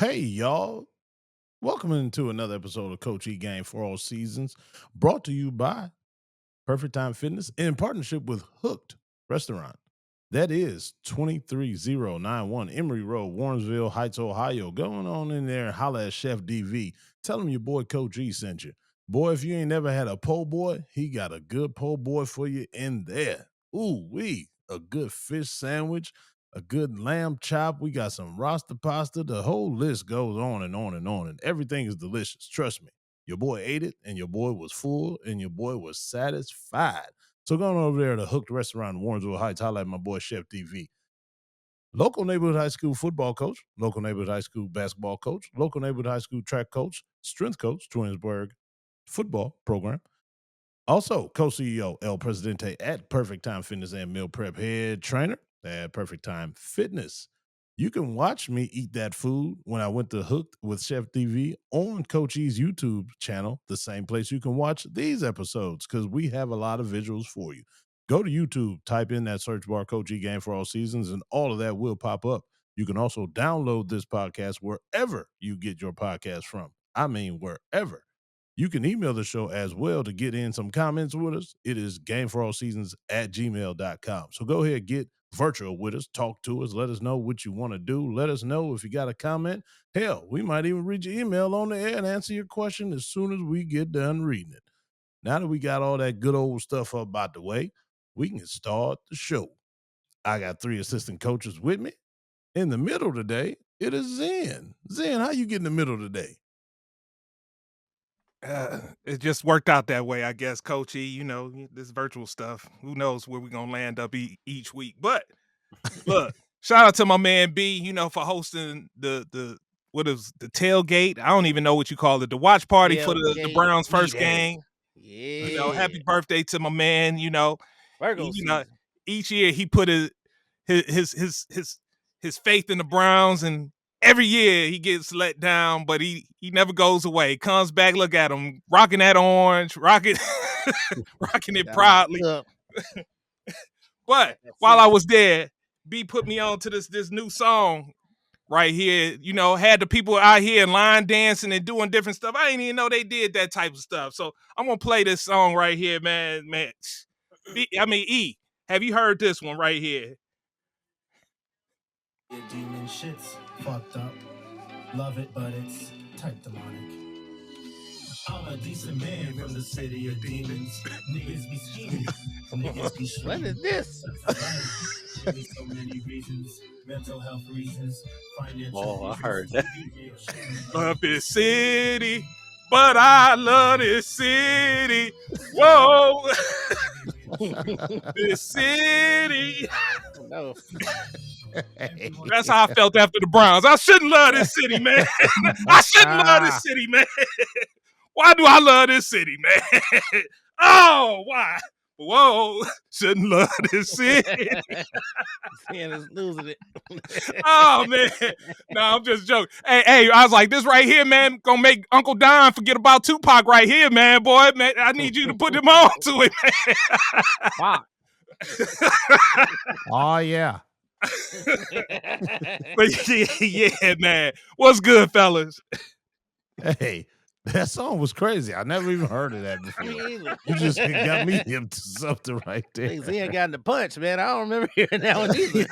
Hey, y'all. Welcome into another episode of Coach E Game for All Seasons, brought to you by Perfect Time Fitness in partnership with Hooked Restaurant. That is 23091 Emory Road, Warrensville Heights, Ohio. Going on in there and holla at Chef DV. Tell him your boy Coach E sent you. Boy, if you ain't never had a po' boy, he got a good po' boy for you in there. Ooh, a good fish sandwich, a good lamb chop. We got some rasta pasta. The whole list goes on and on and on, and everything is delicious. Trust me. Your boy ate it, and your boy was full, and your boy was satisfied. So going over there to Hooked Restaurant in Warrensville Heights, holla at my boy Chef TV. Local neighborhood high school football coach, local neighborhood high school basketball coach, local neighborhood high school track coach, strength coach, Twinsburg football program. Also, co-CEO El Presidente at Perfect Time Fitness and Meal Prep head trainer at Perfect Time Fitness. You can watch me eat that food when I went to Hooked with Chef TV on Coach E's YouTube channel, the same place you can watch these episodes because we have a lot of visuals for you. Go to YouTube, type in that search bar Coach E Game for All Seasons, and all of that will pop up. You can also download this podcast wherever you get your podcast from. I mean, wherever. You can email the show as well to get in some comments with us. It is gameforallseasons@gmail.com. So go ahead, get virtual with us, talk to us, let us know what you want to do. Let us know if you got a comment. Hell, we might even read your email on the air and answer your question as soon as we get done reading it. Now that we got all that good old stuff up out the way, we can start the show. I got 3 assistant coaches with me. In the middle today, it is Zen. Zen, how you get in the middle today? It just worked out that way, I guess, Coach E. You know, this virtual stuff. Who knows where we're gonna land up each week? But look, shout out to my man B. For hosting the what is the tailgate? I don't even know what you call it. The watch party for the Tailgate Browns' first eater. game. Yeah. Happy birthday to my man. Virgo season. Each year he put his faith in the Browns, and every year he gets let down, but he never goes away. Comes back, look at him, rocking that orange, rocking it proudly. But while I was there, B put me on to this new song right here. Had the people out here line dancing and doing different stuff. I didn't even know they did that type of stuff. So I'm gonna play this song right here, man. E, have you heard this one right here? Your demon shit's fucked up. Love it, but it's type demonic. I'm a decent man from the city of demons. Niggas be scheming. Niggas be What is this? There's so many reasons. Mental health reasons. Financial I heard that. Love this city, but I love this city. Whoa. This city. No. That's how I felt after the Browns. I shouldn't love this city, man. I shouldn't love this city, man. Why do I love this city, man? Oh, why? Whoa, shouldn't love this city. Seeing is losing it. Oh, man. No, I'm just joking. Hey, I was like, this right here, man, gonna make Uncle Don forget about Tupac right here, man, boy. Man, I need you to put him on to it, man. Wow. Oh, yeah. But yeah, man. What's good, fellas? Hey, that song was crazy. I never even heard of that before. Me either. You just got me hip to something right there. Hey, Zen got in the punch, man. I don't remember hearing that one either.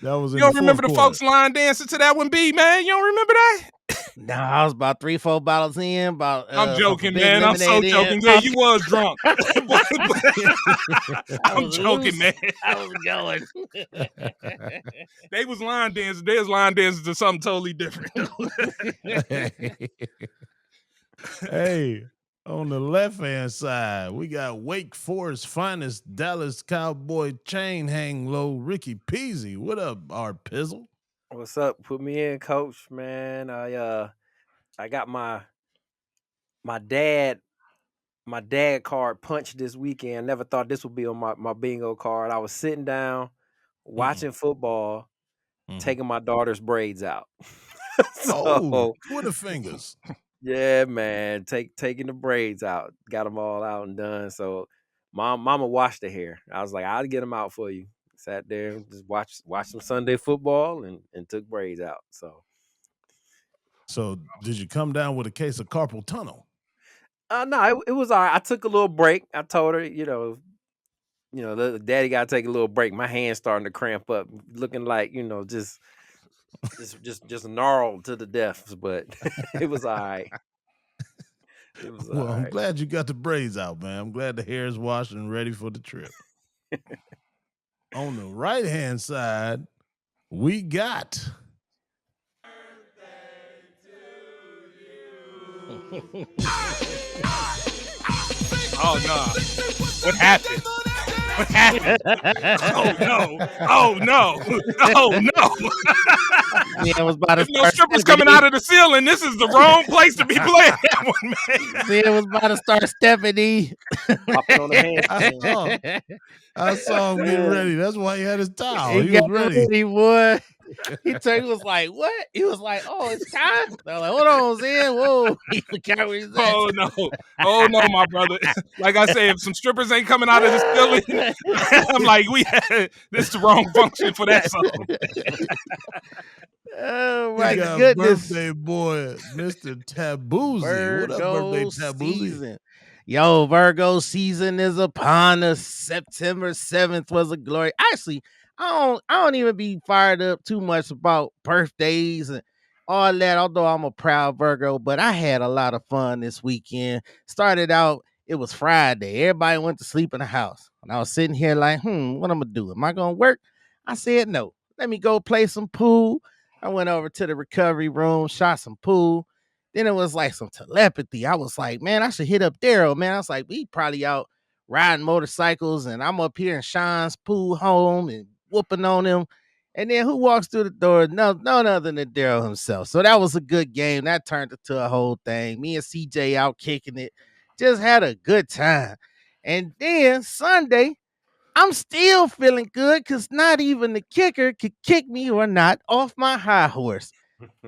That was You don't remember the folks line dancing to that one, B, man? You don't remember that? No, I was about 3-4 bottles in. I'm joking, man. I'm so joking. Yeah, you was drunk. I'm joking, man. I was going. They was line dancing. They was line dancing to something totally different. Hey, on the left-hand side, we got Wake Forest finest Dallas Cowboy chain hang low, Ricky Peasy. What up, Art Pizzle? What's up? Put me in, coach, man. I got my dad card punched this weekend. Never thought this would be on my bingo card. I was sitting down watching football, taking my daughter's braids out. Twitter fingers. Yeah, man. Taking the braids out. Got them all out and done. So mama washed the hair. I was like, I'll get them out for you. sat there and just watched some Sunday football and took braids out. So did you come down with a case of carpal tunnel? No, it was all right. I took a little break. I told her, daddy got to take a little break. My hand's starting to cramp up, looking like, just gnarled to the death. But it was all right. It was all Well, I'm right. glad you got the braids out, man. I'm glad the hair is washed and ready for the trip. On the right hand side, we got Oh no! What happened? What happened? Oh no! Oh no! Oh no! Yeah, was about to There's no start strippers stepping coming in. out of the ceiling. This is the wrong place to be playing that one, man. Zia was about to start stepping in. Popping on the I handstand. saw I saw him getting ready. That's why he had his towel. He He got was ready. ready, boy. He was like, "What?" He was like, "Oh, it's time." They're like, "Hold on, Zia. Whoa." He forgot where he's at. Oh no! Oh no, my brother. Like I said, if some strippers ain't coming out of the ceiling, I'm like, this is the wrong function for that song. Oh We my got goodness. birthday boy, Mr. Taboozy. What up, birthday Virgo Taboozy? season. Yo, Virgo season is upon us. September 7th was a glory. Actually, I don't even be fired up too much about birthdays and all that, although I'm a proud Virgo, but I had a lot of fun this weekend. Started out, it was Friday. Everybody went to sleep in the house. And I was sitting here like, what I'm gonna do? Am I gonna work? I said no. Let me go play some pool. I went over to the recovery room, shot some pool. Then it was like some telepathy. I was like, man, I should hit up Daryl, man. I was like, we probably out riding motorcycles, and I'm up here in Sean's pool home and whooping on him. And then who walks through the door? No, none other than Daryl himself. So that was a good game. That turned into a whole thing. Me and CJ out kicking it. Just had a good time. And then Sunday, I'm still feeling good because not even the kicker could kick me or not off my high horse.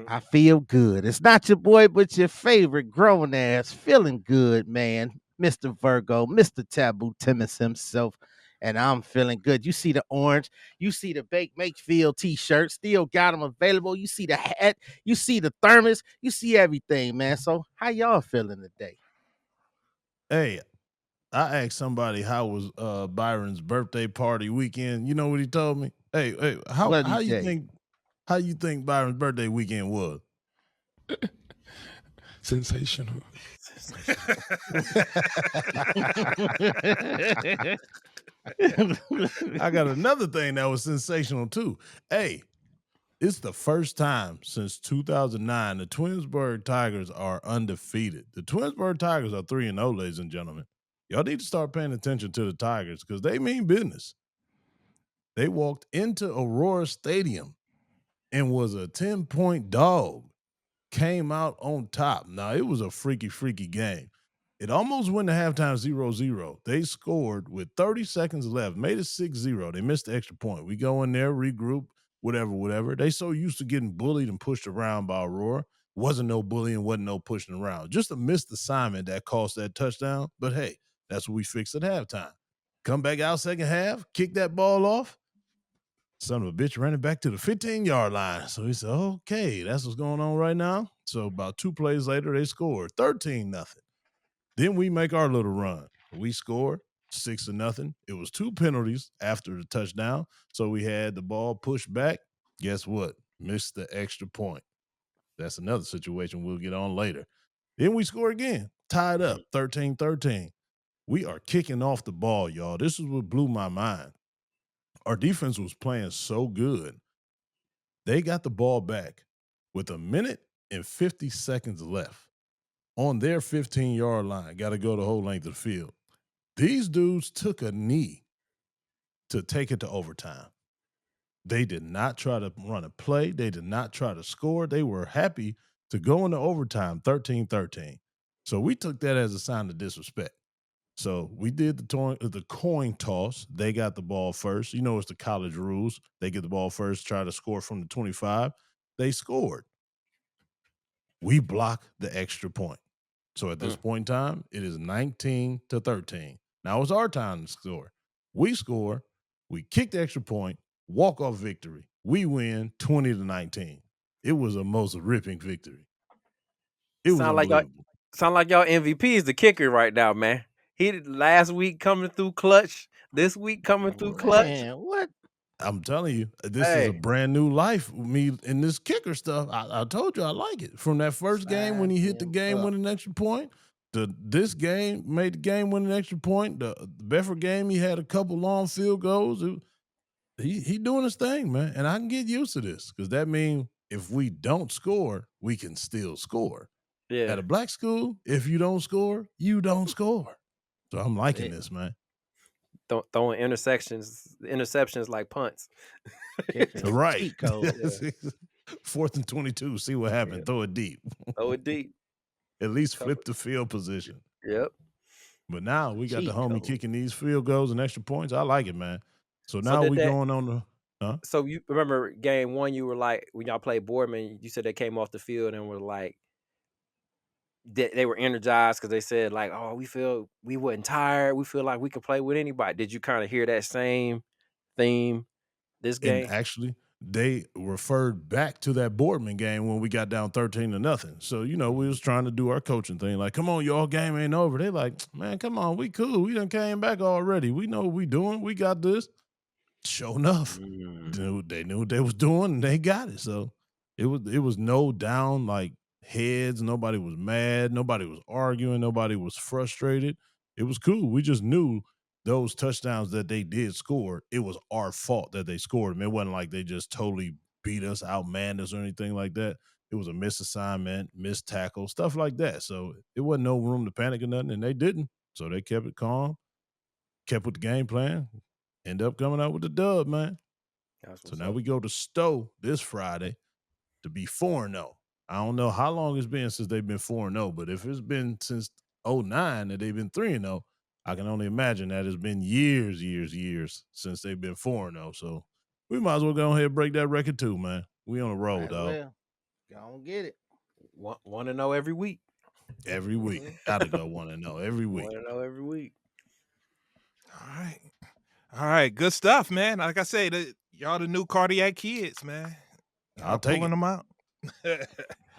I feel good. It's not your boy, but your favorite grown ass feeling good, man. Mr. Virgo, Mr. Taboo Timmons himself. And I'm feeling good. You see the orange, you see the Bake Makefield t-shirt, still got them available. You see the hat, you see the thermos, you see everything, man. So how y'all feeling today? Hey, I asked somebody how was Byron's birthday party weekend. You know what he told me? Hey, how What did how he you tell you? think Byron's birthday weekend was? Sensational. I got another thing that was sensational too. Hey, it's the first time since 2009 the Twinsburg Tigers are undefeated. The Twinsburg Tigers are 3-0, ladies and gentlemen. Y'all need to start paying attention to the Tigers because they mean business. They walked into Aurora Stadium and was a 10-point dog, came out on top. Now, it was a freaky, freaky game. It almost went to halftime 0-0. They scored with 30 seconds left, made it 6-0. They missed the extra point. We go in there, regroup, whatever. They so used to getting bullied and pushed around by Aurora. Wasn't no bullying, wasn't no pushing around. Just a missed assignment that cost that touchdown. But hey, that's what we fixed at halftime. Come back out second half, kick that ball off. Son of a bitch ran it back to the 15-yard line. So he said, okay, that's what's going on right now. So about 2 plays later, they scored 13-0. Then we make our little run. We scored 6-0. It was 2 penalties after the touchdown. So we had the ball pushed back. Guess what? Missed the extra point. That's another situation we'll get on later. Then we score again, tied up 13-13. We are kicking off the ball, y'all. This is what blew my mind. Our defense was playing so good. They got the ball back with a minute and 50 seconds left on their 15-yard line. Got to go the whole length of the field. These dudes took a knee to take it to overtime. They did not try to run a play. They did not try to score. They were happy to go into overtime 13-13. So we took that as a sign of disrespect. So we did the coin toss. They got the ball first. You know, it's the college rules. They get the ball first, try to score from the 25. They scored. We block the extra point. So at this point in time, it is 19-13. Now it's our time to score. We score. We kicked the extra point, walk-off victory. We win 20-19. It was a most ripping victory. It was Sound like y'all MVP is the kicker right now, man. He last week coming through clutch. This week coming through clutch. Man, what? I'm telling you, this is a Hey, brand new life with me in this kicker stuff. I told you I like it. From that first game when he hit the Sign him game up. winning extra point, to this game made the game winning extra point. The Bedford game, he had a couple long field goals. He doing his thing, man, and I can get used to this because that means if we don't score, we can still score. yeah. At a black school, if you don't score, you don't score. So I'm liking Yeah. this, man. Throwing interceptions like punts. Kicker, Right. cheat code. 4th and 22. See what happened. Yeah. Throw it deep. Throw it deep. At least Cover. flip the field position. Yep. But now we got the Cheat homie code. kicking these field goals and extra points. I like it, man. So So now did we that- going on the So you remember game 1? You were like, when y'all played Boardman, you said they came off the field and were like, they were energized because they said like, oh, we feel we wasn't tired. We feel like we could play with anybody. Did you kind of hear that same theme this and game? actually they referred back to that Boardman game when we got down 13-0. So, we was trying to do our coaching thing. Like, come on, y'all, game ain't over. They like, man, come on, we cool. We done came back already. We know what we doing. We got this. Sure enough. They knew what they was doing and they got it. So it was no down like heads. Nobody was mad. Nobody was arguing. Nobody was frustrated. It was cool. We just knew those touchdowns that they did score, it was our fault that they scored them. It wasn't like they just totally beat us, outmanned us or anything like that. It was a misassignment, missed tackle, stuff like that. So it wasn't no room to panic or nothing, and they didn't. So they kept it calm, kept with the game plan, end up coming out with the dub, man. So now we go to Stowe this Friday to be 4-0. I don't know how long it's been since they've been 4-0, but if it's been since 2009 that they've been 3-0, I can only imagine that it's been years since they've been 4-0. So we might as well go ahead and break that record too, man. We on a roll, Might as dog. well. Don't get it. 1-0 every week. Every week. Gotta go 1-0 every week. 1-0 every week. All right. Good stuff, man. Like I say, y'all the new cardiac kids, man. I'll Y'all take pulling it. them out.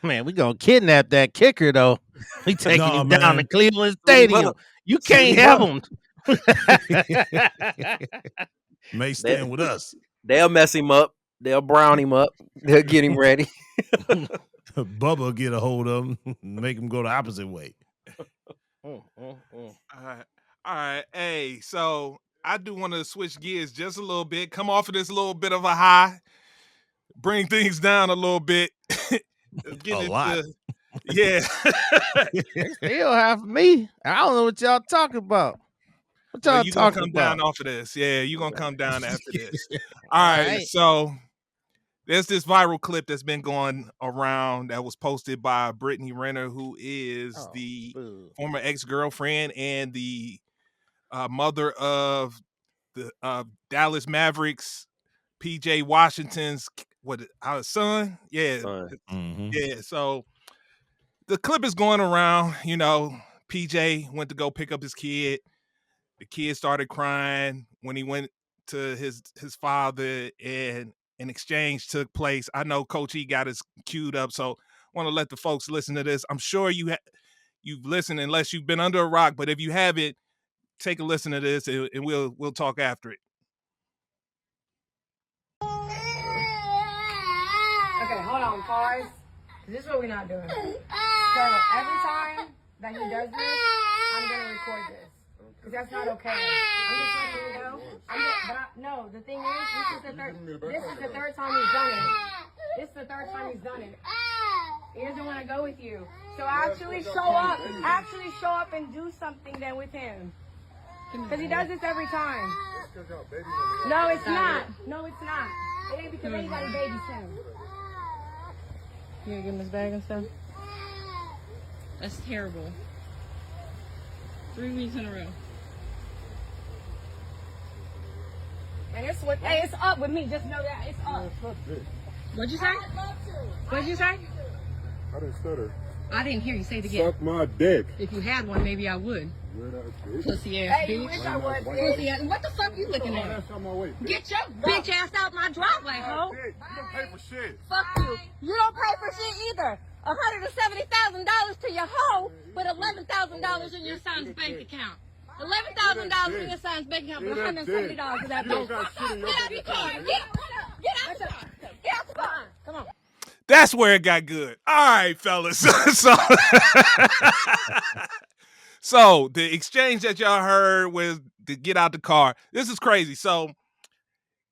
Man, we gonna kidnap that kicker though. We taking Nah, him down to man. Cleveland Stadium. You can't have him. May stand with us. They'll mess him up. They'll brown him up. They'll get him ready. Bubba get a hold of him, make him go the opposite way. All right. Hey, so I do want to switch gears just a little bit, come off of this little bit of a high, bring things down a little bit. A lot. Yeah. It's still high for me. I don't know what y'all talking about. What y'all You gonna talking come about? down off of this. Yeah, you gonna come down after this. All All right. right. So there's this viral clip that's been going around that was posted by Brittany Renner, who is the former ex-girlfriend and the mother of the Dallas Mavericks, PJ Washington's son. Yeah. Mhm. Yeah. So the clip is going around, PJ went to go pick up his kid. The kid started crying when he went to his father, and an exchange took place. I know Coach E got us queued up, so I want to let the folks listen to this. I'm sure you've listened unless you've been under a rock, but if you haven't, take a listen to this, and we'll talk after it. Okay, hold on, pause. This is what we're not doing. So every time that he does this, I'm gonna record this. Because that's not okay. I'm just letting you know. No, the thing is, this is the third time he's done it. This is the third time he's done it. He doesn't want to go with you. So actually show up. Actually show up and do something then with him. Because he does this every time. No, it's not. No, it's not. It ain't because anybody babies him. You gonna give him his bag and stuff? That's terrible. 3 weeks in a row. And it's up with me. Just know that it's up. What'd you say? What'd you say? I didn't stutter. I didn't hear you say it again. Suck my dick. If you had one, maybe I would. Pussy ass bitch. Wish I would, pussy ass. What the fuck you looking at? Get your bitch ass out my driveway, ho. You don't pay for shit. Fuck you. You don't pay for shit either. $170,000 to your hoe, but $11,000 in your son's bank account. $11,000 in your son's bank account, but $170 to that bitch. Get out your car. Get out the car. Get out the car. Come on. That's where it got good. All right, fellas. So the exchange that y'all heard was to get out the car. This is crazy. So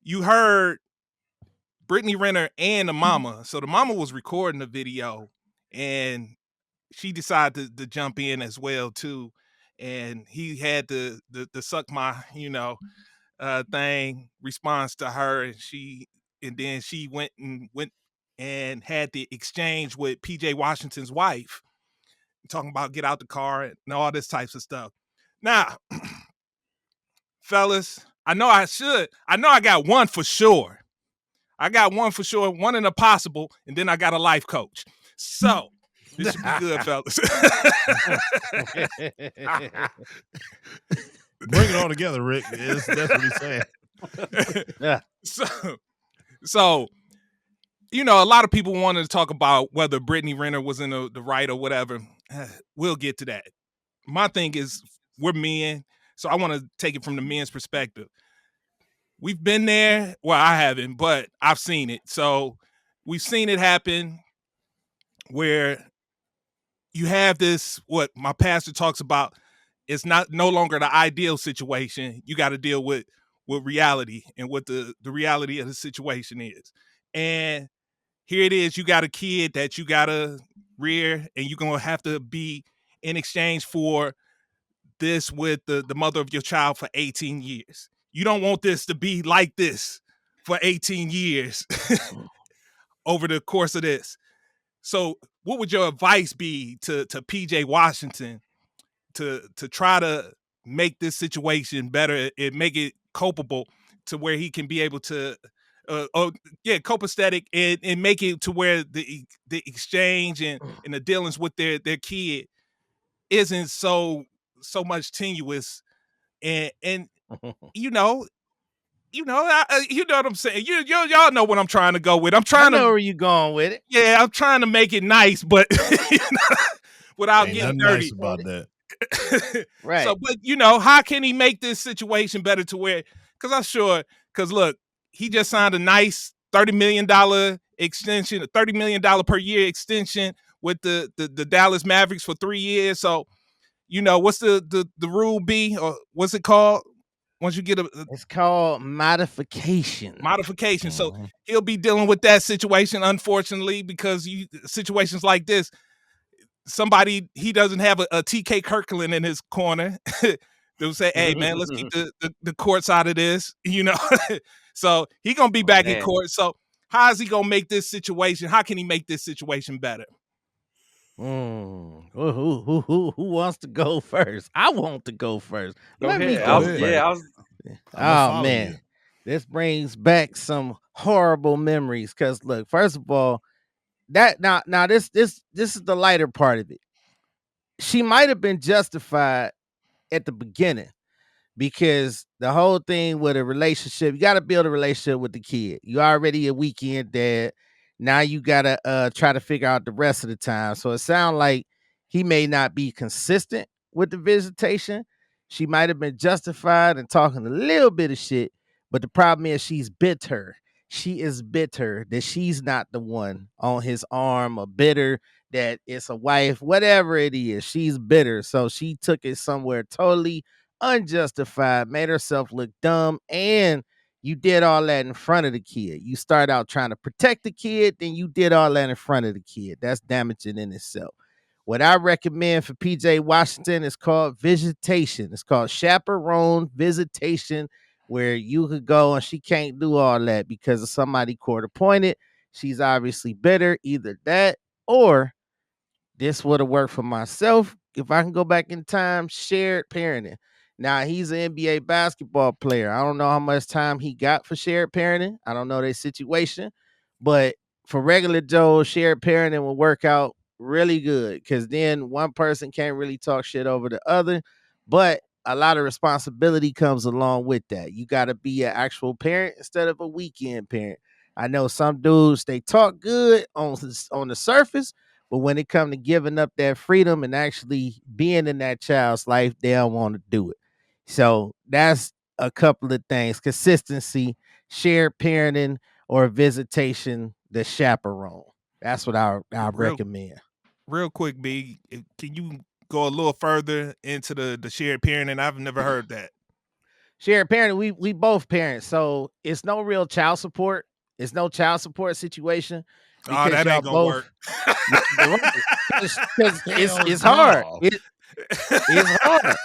you heard Brittany Renner and the mama. So the mama was recording the video, and she decided to jump in as well too. And he had the suck my thing response to her, and then she went and had the exchange with PJ Washington's wife, talking about get out the car and all this types of stuff. Now, fellas, I know I got one for sure. One in a possible, and then I got a life coach. So this should be good, fellas. Bring it all together, Rick. That's what he's saying. Yeah. So, a lot of people wanted to talk about whether Brittany Renner was in the right or whatever. We'll get to that. My thing is, we're men, so I want to take it from the men's perspective. We've been there. Well, I haven't, but I've seen it. So we've seen it happen where you have this, what my pastor talks about, it's no longer the ideal situation. You got to deal with reality and what the reality of the situation is. And here it is, you got a kid that you got to rear, and you're going to have to be in exchange for this with the mother of your child for 18 years. You don't want this to be like this for 18 years over the course of this. So what would your advice be to PJ Washington to try to make this situation better and make it copable to where he can be able to copacetic and make it to where the exchange and the dealings with their kid isn't so much tenuous and you know what I'm saying. Y'all know what I'm trying to go with. I know where you going with it. Yeah, I'm trying to make it nice, but without getting dirty. Nice about that. Right. So, but how can he make this situation better to where? Because look, he just signed a nice $30 million extension, a $30 million per year extension with the Dallas Mavericks for 3 years. So, what's the rule be, or what's it called? Once you get it's called modification. Modification. So he'll be dealing with that situation, unfortunately, because situations like this, he doesn't have a TK Kirkland in his corner. They'll say, "Hey man, let's keep the courts out of this," So he gonna be back in court. So how is he gonna make this situation? How can he make this situation better? Who wants to go first? I want to go first. Let me go first. Oh man, this brings back some horrible memories. Cause look, first of all, that now this is the lighter part of it. She might have been justified at the beginning, because the whole thing with a relationship, you got to build a relationship with the kid. You already a weekend dad. Now you got to try to figure out the rest of the time. So it sounds like he may not be consistent with the visitation. She might have been justified in talking a little bit of shit, but the problem is she's bitter. She is bitter that she's not the one on his arm, or bitter that it's a wife, whatever it is. She's bitter. So she took it somewhere totally unjustified, made herself look dumb, and you did all that in front of the kid. You start out trying to protect the kid, then you did all that in front of the kid. That's damaging in itself. What I recommend for PJ Washington is called visitation. It's called chaperone visitation, where you could go, and she can't do all that because of somebody court appointed. She's obviously bitter. Either that, or this would have worked for myself if I can go back in time. Shared parenting. Now, he's an NBA basketball player. I don't know how much time he got for shared parenting. I don't know their situation, but for regular Joe, shared parenting will work out really good, because then one person can't really talk shit over the other, but a lot of responsibility comes along with that. You got to be an actual parent instead of a weekend parent. I know some dudes, they talk good on the surface, but when it comes to giving up that freedom and actually being in that child's life, they don't want to do it. So that's a couple of things: consistency, shared parenting, or visitation, the chaperone. That's what I Real recommend. real quick, B, can you go a little further into the shared parenting? I've never heard that. Shared parenting, we both parents, so it's no real child support. It's no child support situation Oh, because that y'all ain't gonna work. both right, because Hell it's hard. no. It's hard,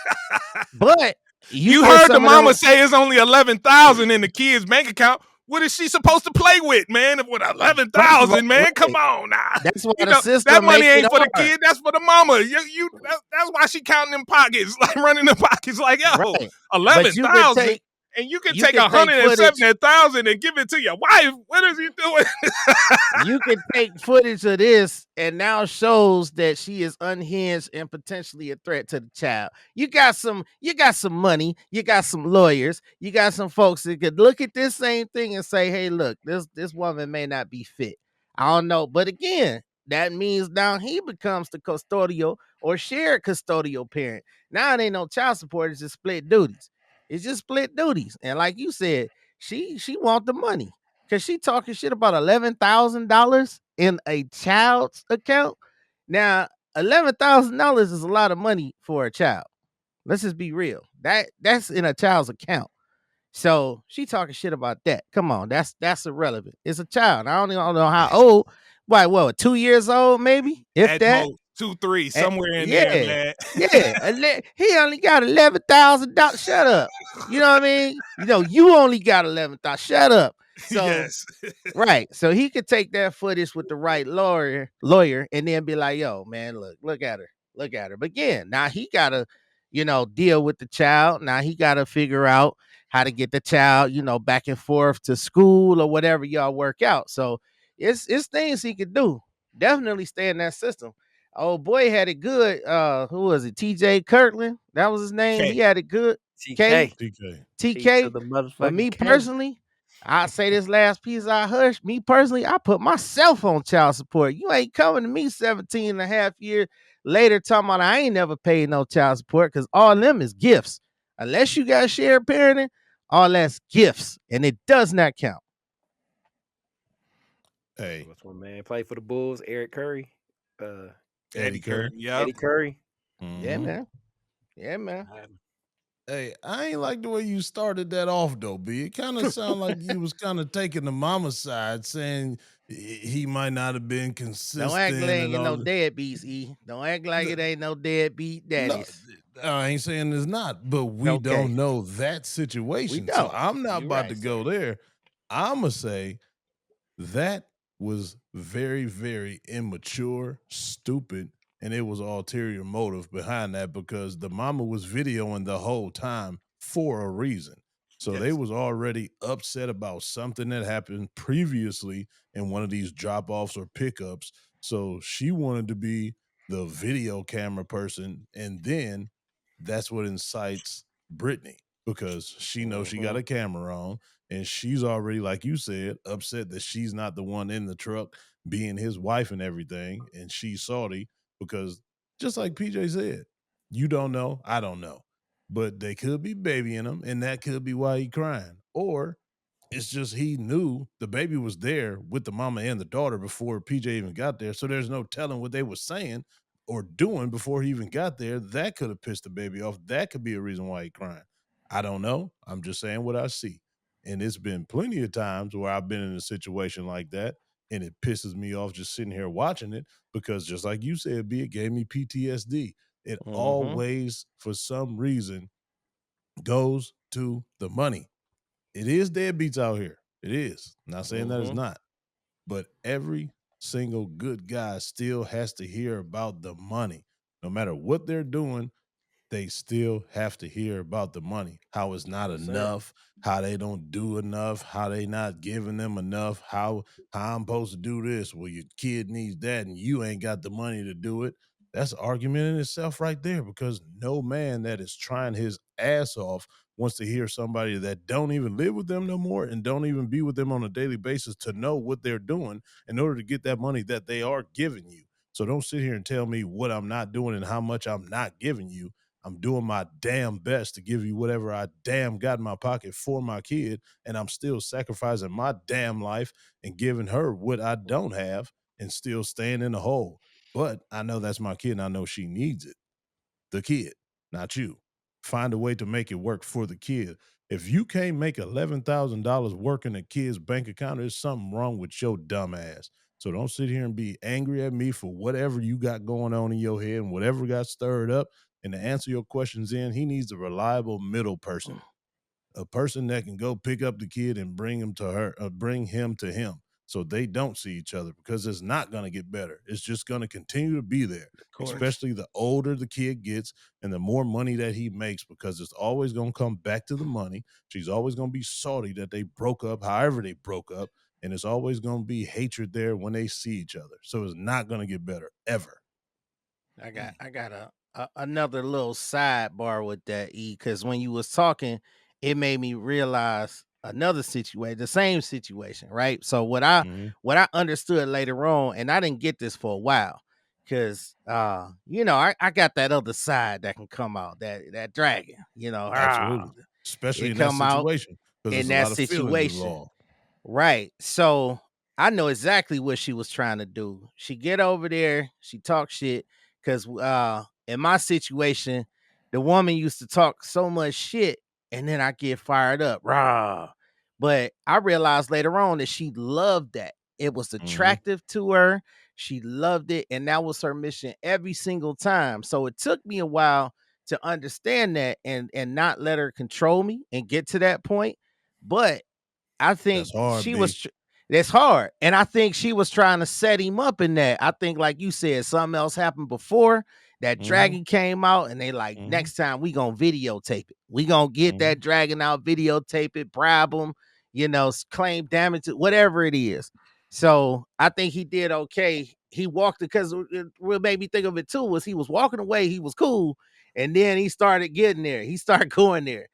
but you You get heard the some of mama them. say it's only 11,000 in the kid's bank account. What is she supposed to play with, man? With First of all, 11,000, man, come right, on now. that's why You the know that system money make it ain't for the hard, kid. That's for the mama. That's why she counting them pockets, like running the pockets. Like yo, right? But 11,000, and you can you take can take footage 170,000 and give it to your wife. What is he doing? you can take footage of this and now shows that she is unhinged and potentially a threat to the child. You got some money, you got some lawyers, you got some folks that could look at this same thing and say, hey, look, this woman may not be fit. I don't know. But again, that means now he becomes the custodial or shared custodial parent. Now it ain't no child support, it's just split duties. It's just split duties. And like you said, she want the money because she talking shit about $11,000 in a child's account. Now, $11,000 is a lot of money for a child. Let's just be real. That's in a child's account. So she talking shit about that. Come on, that's irrelevant. It's a child. I don't know how old. Why? What? 2 years old, maybe, if At that. most 2, 3, Eh, somewhere in there, yeah, man. yeah. He only got $11,000. Shut up. You know what I mean? You only got 11,000. Shut up. So Yes. right. So he could take that footage with the right lawyer, and then be like, yo, man, look at her. Look at her. But again, now he gotta, deal with the child. Now he gotta figure out how to get the child, back and forth to school or whatever y'all work out. So it's things he could do. Definitely stay in that system. Oh boy had it good. Who was it? TJ Kirkland. That was his name. He Okay. had it good. K TK. TK. T to TK. the But motherfucking me K. personally, I say this last piece I hush. Me personally, I put myself on child support. You ain't coming to me 17 and a half years later talking about I ain't never paid no child support because all them is gifts. Unless you got shared parenting, all that's gifts. And it does not count. Hey, What's my man? Play for the Bulls. Eric Curry. Uh, Eddie Eddie Curry. Curry. Yep. Eddie Curry. Yeah, Hmm. man. Yeah, man. Hey, I ain't like the way you started that off though, B. It kind of sounded like you was kind of taking the mama side, saying he might not have been Don't act like consistent and ain't all no that. deadbeats, E. Don't act like it ain't no deadbeat No, daddies. I ain't saying it's not, but we Okay. don't know that We situation. So don't. I'm not You about to right, go sir. there. I'ma say that was very, very immature, stupid, and it was ulterior motive behind that because the mama was videoing the whole time for a reason. So they Yes. was already upset about something that happened previously in one of these drop-offs or pickups. So she wanted to be the video camera person, and then that's what incites Brittany because she knows she got Mm-hmm. a camera on and she's already, like you said, upset that she's not the one in the truck being his wife and everything. And she's salty because, just like PJ said, you don't know, I don't know. But they could be babying him, and that could be why he crying. Or it's just he knew the baby was there with the mama and the daughter before PJ even got there. So there's no telling what they were saying or doing before he even got there. That could have pissed the baby off. That could be a reason why he crying. I don't know. I'm just saying what I see. And it's been plenty of times where I've been in a situation like that and it pisses me off just sitting here watching it because just like you said, B, it gave me PTSD. It Mm-hmm. always, for some reason, goes to the money. It is deadbeats out here. It is. Not saying that it's Mm-hmm. not. But every single good guy still has to hear about the money. No matter what they're doing, they still have to hear about the money, how it's not Yes, sir. enough, how they don't do enough, how they not giving them enough, how I'm supposed to do this. Well, your kid needs that and you ain't got the money to do it. That's an argument in itself right there because no man that is trying his ass off wants to hear somebody that don't even live with them no more and don't even be with them on a daily basis to know what they're doing in order to get that money that they are giving you. So don't sit here and tell me what I'm not doing and how much I'm not giving you. I'm doing my damn best to give you whatever I damn got in my pocket for my kid, and I'm still sacrificing my damn life and giving her what I don't have and still staying in the hole. But I know that's my kid and I know she needs it. The kid, not you. Find a way to make it work for the kid. If you can't make $11,000 work in a kid's bank account, there's something wrong with your dumb ass. So don't sit here and be angry at me for whatever you got going on in your head and whatever got stirred up. And to answer your questions in, he needs a reliable middle person, a person that can go pick up the kid and bring him to her, bring him to him, so they don't see each other because it's not going to get better. It's just going to continue to be there, Of course. especially the older the kid gets and the more money that he makes, because it's always going to come back to the money. She's always going to be salty that they broke up, however they broke up, and it's always going to be hatred there when they see each other. So it's not going to get better ever. I got another little sidebar with that, because when you was talking, it made me realize another situation, the same situation, right? So Mhm. what I understood later on, and I didn't get this for a while, because I got that other side that can come out, that dragon, Absolutely, especially it in that come out situation because in there's a that lot of feelings situation. involved. Right. So I know exactly what she was trying to do. She get over there, she talk shit. Cause in my situation, the woman used to talk so much shit, and then I get fired up. Rah. But I realized later on that she loved that. It was Mhm. attractive to her. She loved it, and that was her mission every single time. So it took me a while to understand that and not let her control me and get to that point. But I think That's hard, she was B. that's hard. And I think she was trying to set him up in that. I think, like you said, something else happened before that Mhm, dragon came out, and they like, mhm, next time we gonna videotape it. We gonna get mhm. that dragon out, videotape it, bribe him, claim damage, whatever it is. So I think he did okay. He walked, because what made me think of it too was he was walking away, he was cool, and then he started getting there. He started going there.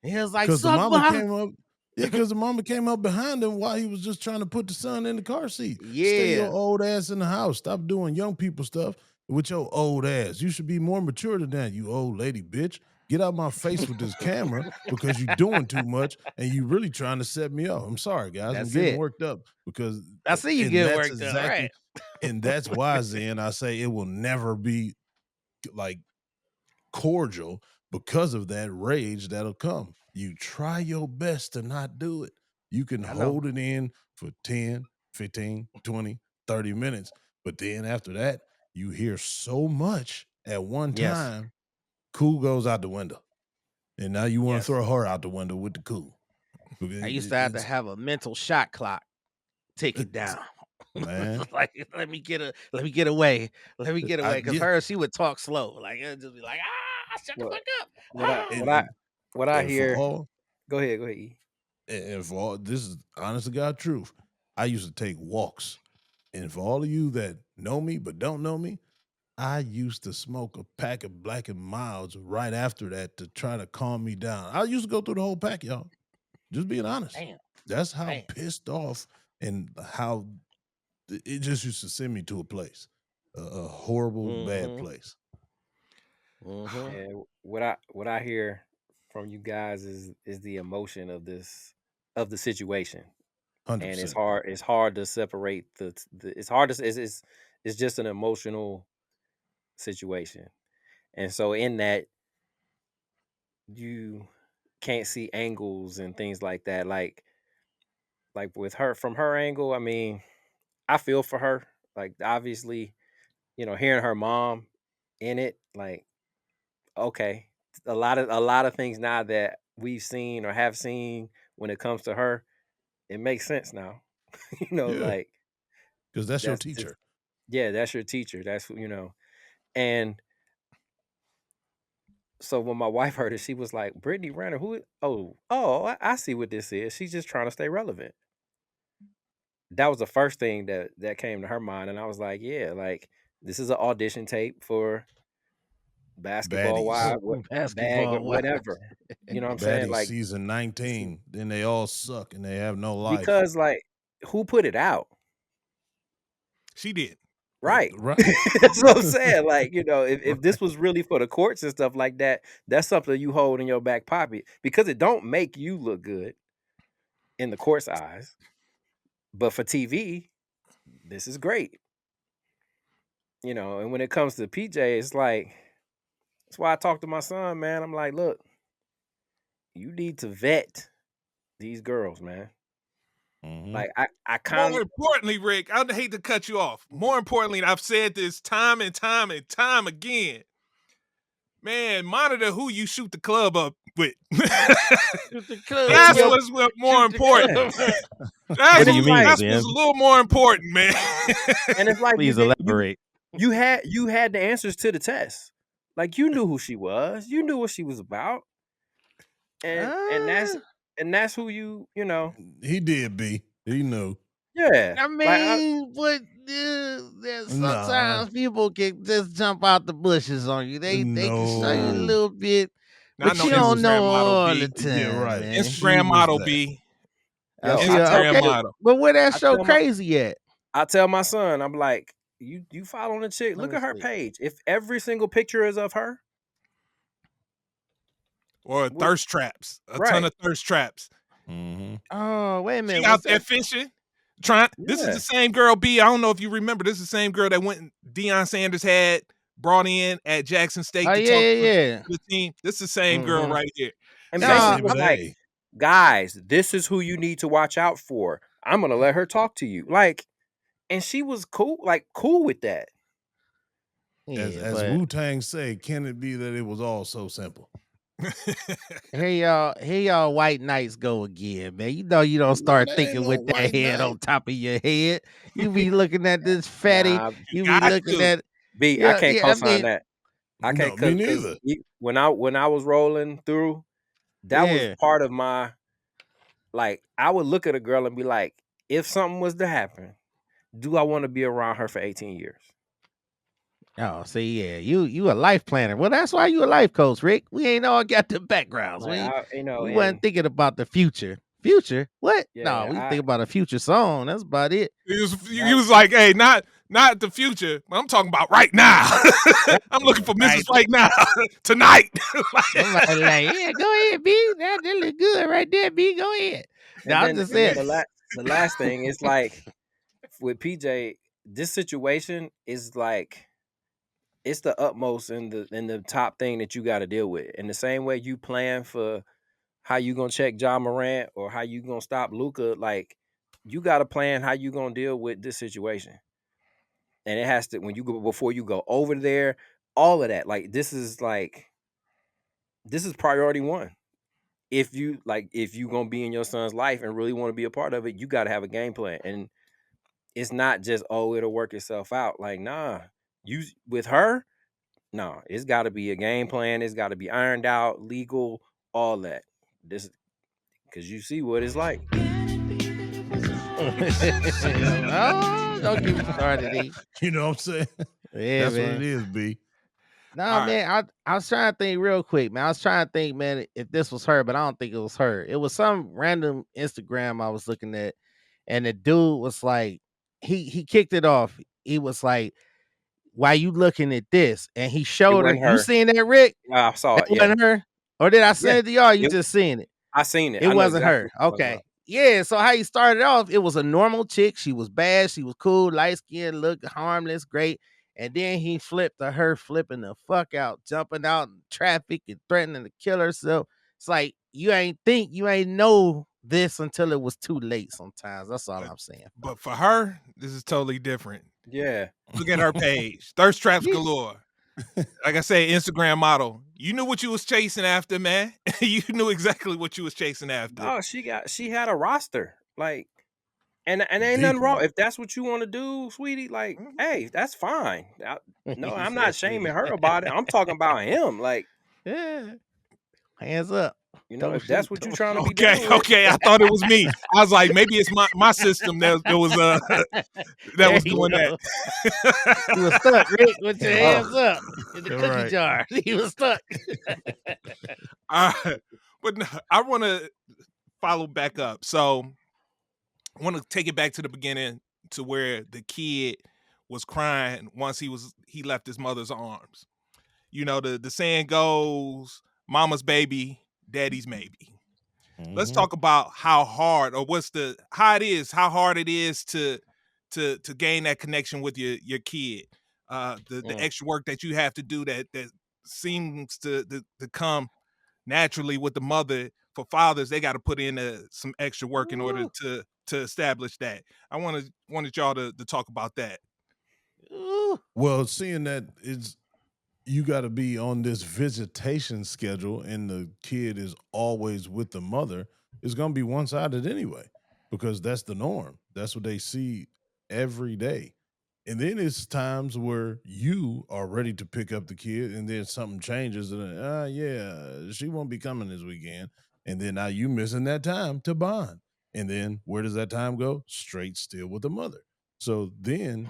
And he was like, 'Cause the suck mama my came up Yeah, because the mama came up behind him while he was just trying to put the son in the car seat. Stay your yeah. old ass in the house. Stop doing young people stuff with your old ass. You should be more mature than that, you old lady bitch. Get out my face with this camera because you doing too much and you really trying to set me up. I'm sorry, guys. I'm That's getting it. worked up because I see you and get that's worked up, exactly right? and that's why, Zen, I say it will never be like cordial because of that rage that'll come. You try your best to not do it. You can I know. hold it in for 10, 15, 20, 30 minutes. But then after that, you hear so much at one Yes. time, cool goes out the window. And now you want to Yes. throw her out the window with the cool. I used It- to have to It's, have a mental shot clock ticking it's down. man, Like, let me get away. Let me get away. Cause yeah. her, she would talk slow. Like, it'd just be like, shut the What fuck up. what I Ah. what I what I And for hear. all Go ahead. Go ahead. E. and for all this is honest to God truth. I used to take walks. And for all of you that know me but don't know me, I used to smoke a pack of Black and Milds right after that to try to calm me down. I used to go through the whole pack, y'all. Just being honest. Damn, That's how damn. pissed off and how it just used to send me to a place, a horrible, bad Mm-hmm. place. Mm-hmm. And what I hear from you guys is the emotion of the situation, and it's 100%. hard to separate the it's hard to it's just an emotional situation, and so in that you can't see angles and things like that, like with her, from her angle. I mean, I feel for her. Like, obviously, hearing her mom in it, like, okay, a lot of things now that we've seen or have seen when it comes to her, it makes sense now. Yeah, Like, because that's your that's just, teacher. yeah, that's your teacher. And So when my wife heard it, she was like, "Brittany Renner, who? I see what this is. She's just trying to stay relevant." That was the first thing that came to her mind, and I was like, "Yeah, like this is an audition tape for Basketball Baddies. Wives, bag or Basketball wives. whatever." You know what I'm saying? Baddies Like, season 19. Then they all suck and they have no life. because like, who put it out? She did. Right. Right. That's what I'm saying. Like, if this was really for the courts and stuff like that, that's something you hold in your back pocket because it don't make you look good in the court's eyes. But for TV, this is great. And when it comes to PJ, it's like, that's why I talk to my son, man. I'm like, look, you need to vet these girls, man. Mhm. Like, I kind More of, importantly, Rick, I'd hate to cut you off. More importantly, and I've said this time and time and time again. Man, monitor who you shoot the club up with. Shoot the club That's yo, up. what's more Shoot the important. club up. That's What do it's you what's, mean, like, that's what's Zen? a little more important, man. and it's like Please elaborate. you had the answers to the test. Like, you knew who she was, you knew what she was about, and Uh, that's who you know. He did, B. He knew. Yeah, I like, mean, but there's Nah. sometimes people can just jump out the bushes on you. They can show you a No. little bit, I but know you She don't was know Instagram model all the B. Yeah, time, right. man. She Instagram was model that. B. yo, She Instagram okay, model. but where that I show tell my crazy at? I tell my son, I'm like, you following the chick, Let look me at her see. page. If every single picture is of her, Or what, thirst traps. A ton right? of thirst traps. Mm-hmm. Oh, wait a She minute, out was there that? fishing. This is Yeah, the same girl, B. I don't know if you remember. This is the same girl that Deion Sanders had brought in at Jackson State Oh to yeah, talk yeah, yeah. to the team. This is the same girl hmm right here. and Same No, basically was Exhibit girl. like, A. guys, this is who you need to watch out for. I'm gonna let her talk to you, like, and she was cool with that. As yeah, as but Wu-Tang say, can it be that it was all so simple? here y'all white knights go again, man. You know you don't No, start that ain't thinking no with that white head knight. on top of your head. You be looking at this fatty. Nah, You You be got looking to. at B, I yeah, can't yeah. I co-sign mean, that. I can't No, me because neither. when I was rolling through, that was yeah. part of my, like, I would look at a girl and be like, if something was to happen, do I want to be around her for 18 years? Oh, see, yeah, you a life planner. Well, that's why you a life coach, Rick. We ain't all got the backgrounds. Like, We and wasn't thinking about the future. Future? What? No, we yeah, think about a future song. That's about it. He was like, hey, not the future. I'm talking about right now. I'm looking for Right. Mrs. Right now. Tonight. Somebody like, yeah, go ahead, B. That look good right there, B. Go ahead. No, and I'm then just and then saying. the last thing is like with PJ, this situation is like, it's the utmost in the top thing that you got to deal with. In the same way you plan for how you gonna check John Morant or how you gonna stop Luca, like, you got to plan how you gonna deal with this situation. And it has to, when you go, before you go over there, all of that. Like, this is priority one. If you gonna be in your son's life and really want to be a part of it, you got to have a game plan. And it's not just, oh, it'll work itself out. Like, nah, you with her, no, it's got to be a game plan. It's got to be ironed out, legal, all that. This, because you see what it's like. Oh, don't get me started, E. You know what I'm saying? Yeah, That's what it man. is, B. Nah, All right. man. I was trying to think real quick, man. I was trying to think, man, if this was her, but I don't think it was her. It was some random Instagram I was looking at, and the dude was like, he kicked it off. He was like, "Why you looking at this?" And he It showed her. wasn't You her. seen that, Rick? I saw That it. Yeah, wasn't her, or did I yeah. send it to y'all? You It, just seen it. I seen it. It I know wasn't exactly her. what you're talking Okay. about. Yeah. So how he started off, it was a normal chick. She was bad. She was cool, light skinned, looked harmless, great. And then he flipped to her flipping the fuck out, jumping out in traffic and threatening to kill herself. It's like you ain't know this until it was too late sometimes. That's all But, I'm saying. but for her, this is totally different. Yeah, Look at her page. Thirst traps Yeah. galore. Like I say, Instagram model. You knew what you was chasing after, man. You knew exactly what you was chasing after. oh, she had a roster, like, and ain't Deep nothing wrong one. if that's what you want to do, sweetie. Like, Mhm. hey, that's fine. No, He I'm not said, shaming sweetie. her about it. I'm talking about him. Like, Yeah. Hands up. You know, Don't if that's shoot. what you're Don't trying to shoot. be Okay, down with. okay. I thought it was me. I was like, maybe it's my system that was that There was you doing that. go. You was stuck, Rick, with your Oh, hands up in the all cookie right. jar. He was stuck. But no, I want to follow back up. So I want to take it back to the beginning to where the kid was crying once he left his mother's arms. You know, the saying goes, mama's baby, daddy's maybe. Let's Mhm. talk about how hard or how hard it is to gain that connection with your kid. The Mm. extra work that you have to do that seems to come naturally with the mother. For fathers, they got to put in some extra work in order Ooh, to establish that. I wanted y'all to talk about that. ooh. Well, seeing that it's you got to be on this visitation schedule and the kid is always with the mother, it's going to be one-sided anyway because that's the norm. That's what they see every day. And then it's times where you are ready to pick up the kid and then something changes and yeah, she won't be coming this weekend. And then now you missing that time to bond. And then where does that time go? Straight still with the mother. So then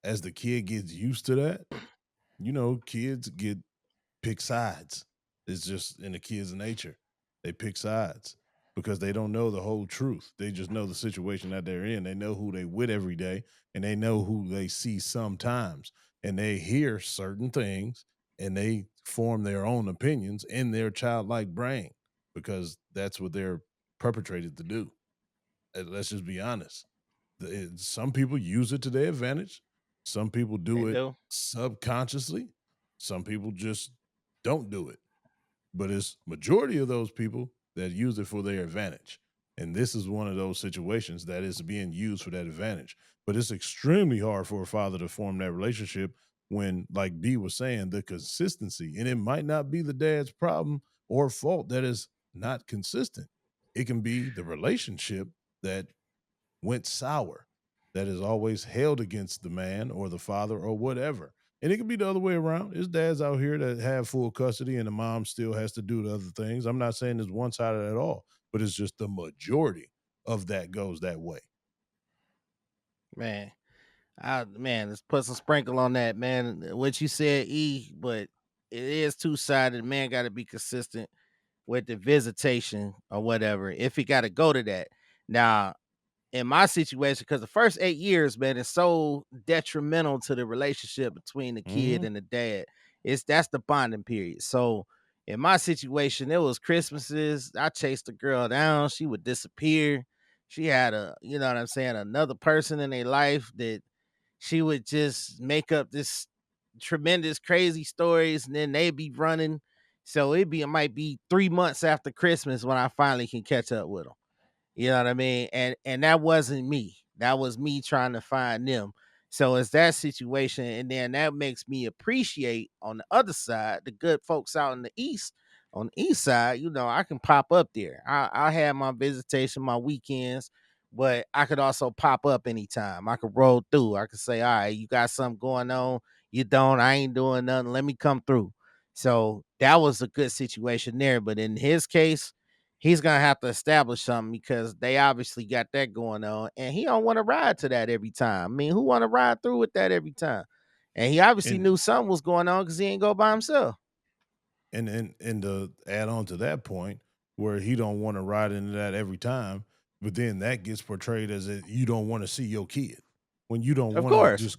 as the kid gets used to that, kids pick sides. It's just in the kids' nature. They pick sides because they don't know the whole truth. They just know the situation that they're in. They know who they with every day and they know who they see sometimes. And they hear certain things and they form their own opinions in their childlike brain because that's what they're perpetrated to do. Let's just be honest. Some people use it to their advantage. Some people They do it do. subconsciously. Some people just don't do it. But it's majority of those people that use it for their advantage. And this is one of those situations that is being used for that advantage. But it's extremely hard for a father to form that relationship when, like B was saying, the consistency, and it might not be the dad's problem or fault that is not consistent. It can be the relationship that went sour, that is always held against the man or the father or whatever. And it can be the other way around. There's dads out here that have full custody and the mom still has to do the other things. I'm not saying it's one sided at all, but it's just the majority of that goes that way. Man. Let's put some sprinkle on that, man. What you said, but it is two-sided. Man gotta be consistent with the visitation or whatever. If he gotta go to that. Now, in my situation, because the first 8 years, man, is so detrimental to the relationship between the kid Hmm. and the dad. That's the bonding period. So in my situation, it was Christmases. I chased the girl down. She would disappear. She had you know what I'm saying, another person in their life that she would just make up this tremendous crazy stories and then they'd be running. So it might be 3 months after Christmas when I finally can catch up with them. You know what I mean? And that wasn't me. That was me trying to find them. So it's that situation, and then that makes me appreciate on the other side the good folks out in the east. On the east side, I can pop up there. I have my visitation, my weekends, but I could also pop up anytime. I could roll through. I could say, all right, you got something going on. You don't. I ain't doing nothing. Let me come through. So that was a good situation there. But in his case, he's gonna have to establish something because they obviously got that going on, and he don't want to ride to that every time. I mean, who want to ride through with that every time? And he obviously And knew something was going on because he ain't go by himself. and to add on to that point, where he don't want to ride into that every time, but then that gets portrayed as if you don't want to see your kid when you don't Of want to course, just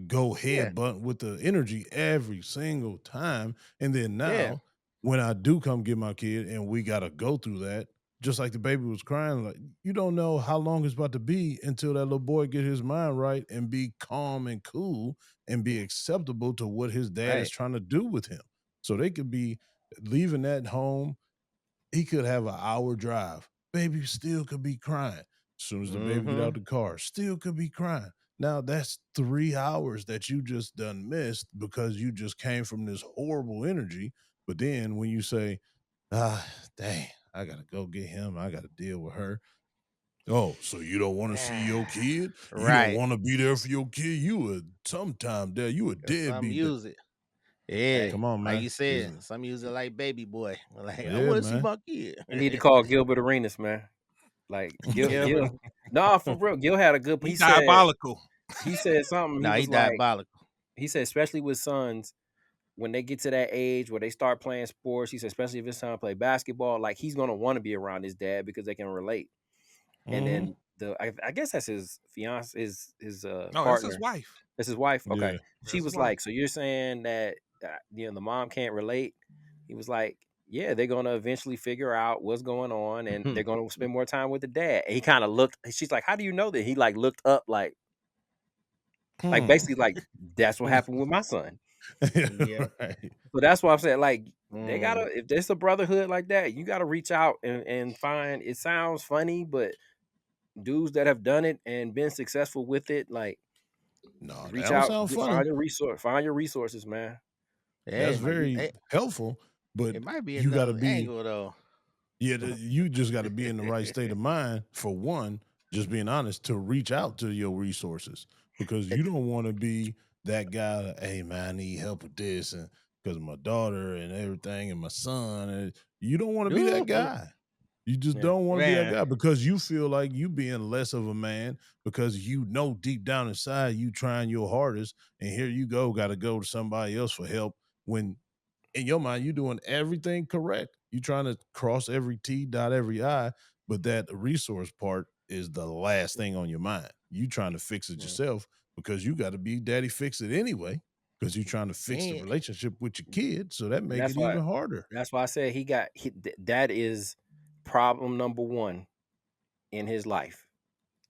go yeah, headbutt with the energy every single time. And then yeah, now, when I do come get my kid and we gotta go through that, just like the baby was crying, like you don't know how long it's about to be until that little boy get his mind right and be calm and cool and be acceptable to what his dad is right. trying to do with him. So they could be leaving that home. He could have an hour drive. Baby still could be crying. As soon as the baby get out Mm-hmm. the car, still could be crying. Now that's 3 hours that you just done missed because you just came from this horrible energy. But then when you say, dang, I gotta go get him, I gotta deal with her. Oh, so you don't want to see your kid? You don't Right. want to be there for your kid? You a sometime dad, you a Cause some deadbeat. use it. Yeah, Come on, like man. you said, some use it like baby boy. Like I Yeah, want to see man. my kid. You need to call Gilbert Arenas, man. Like Yeah, but Gil. No, for real. Gil had a good. He diabolical. He said something. He no, he was like, diabolical. he said, especially with sons, when they get to that age where they start playing sports, he said, especially if his son play basketball, like he's gonna want to be around his dad because they can relate. And Mhm. then I guess that's his fiance, his No, that's his partner. wife. That's his wife. Okay. Yeah. She That's his was wife. like, so you're saying that the mom can't relate? He was like, yeah, they're gonna eventually figure out what's going on, and they're gonna spend more time with the dad. And he kind of looked. She's like, how do you know that? He like looked up, like Hmm. basically like that's what happened with my son. Yeah. Right. So that's why I'm saying, like, they gotta, Mm. if there's a brotherhood like that, you gotta reach out and find. It sounds funny, but dudes that have done it and been successful with it, like, No, that reach don't out, sound funny. find your resources, man. That's Yeah, Like, very helpful, but it might be you got to another be angle though. you just got to be in the right state of mind for one, just being honest to reach out to your resources because you It- don't want to be that guy that, hey man, I need help with this and because my daughter and everything and my son and you don't want to be that guy. You just yeah, don't want to be that Man, guy because you feel like you being less of a man because you know deep down inside you trying your hardest and here you go got to go to somebody else for help when in your mind you're doing everything correct. You're trying to cross every T, dot every I, but that resource part is the last thing on your mind. You trying to fix it yeah. yourself because you got to be daddy fix it anyway because you're trying to fix the and relationship with your kid. So that And make it even harder. that's why I said that is problem number one in his life,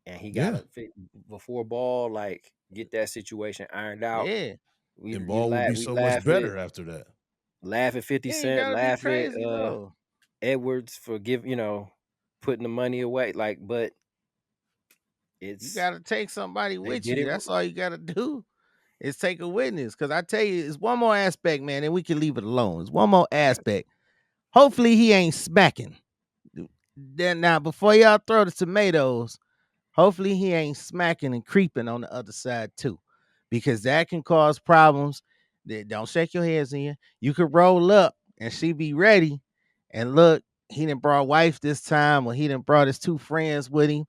and he Yeah. gotta fit before ball, like, get that situation ironed out. yeah, And ball will be We so much better after that. laugh at 50 it ain't Cent, gotta be laugh at crazy though. Edwards for putting the money away, like, but You it's gotta take somebody they with did you. it. That's all you gotta do is take a witness. Cause I tell you, it's one more aspect, man, and we can leave it alone. It's one more aspect. Hopefully he ain't smacking. Then now before y'all throw the tomatoes, hopefully he ain't smacking and creeping on the other side too, because that can cause problems. Don't shake your heads in. You could roll up and she be ready, and look, he didn't brought wife this time, or he didn't brought his two friends with him,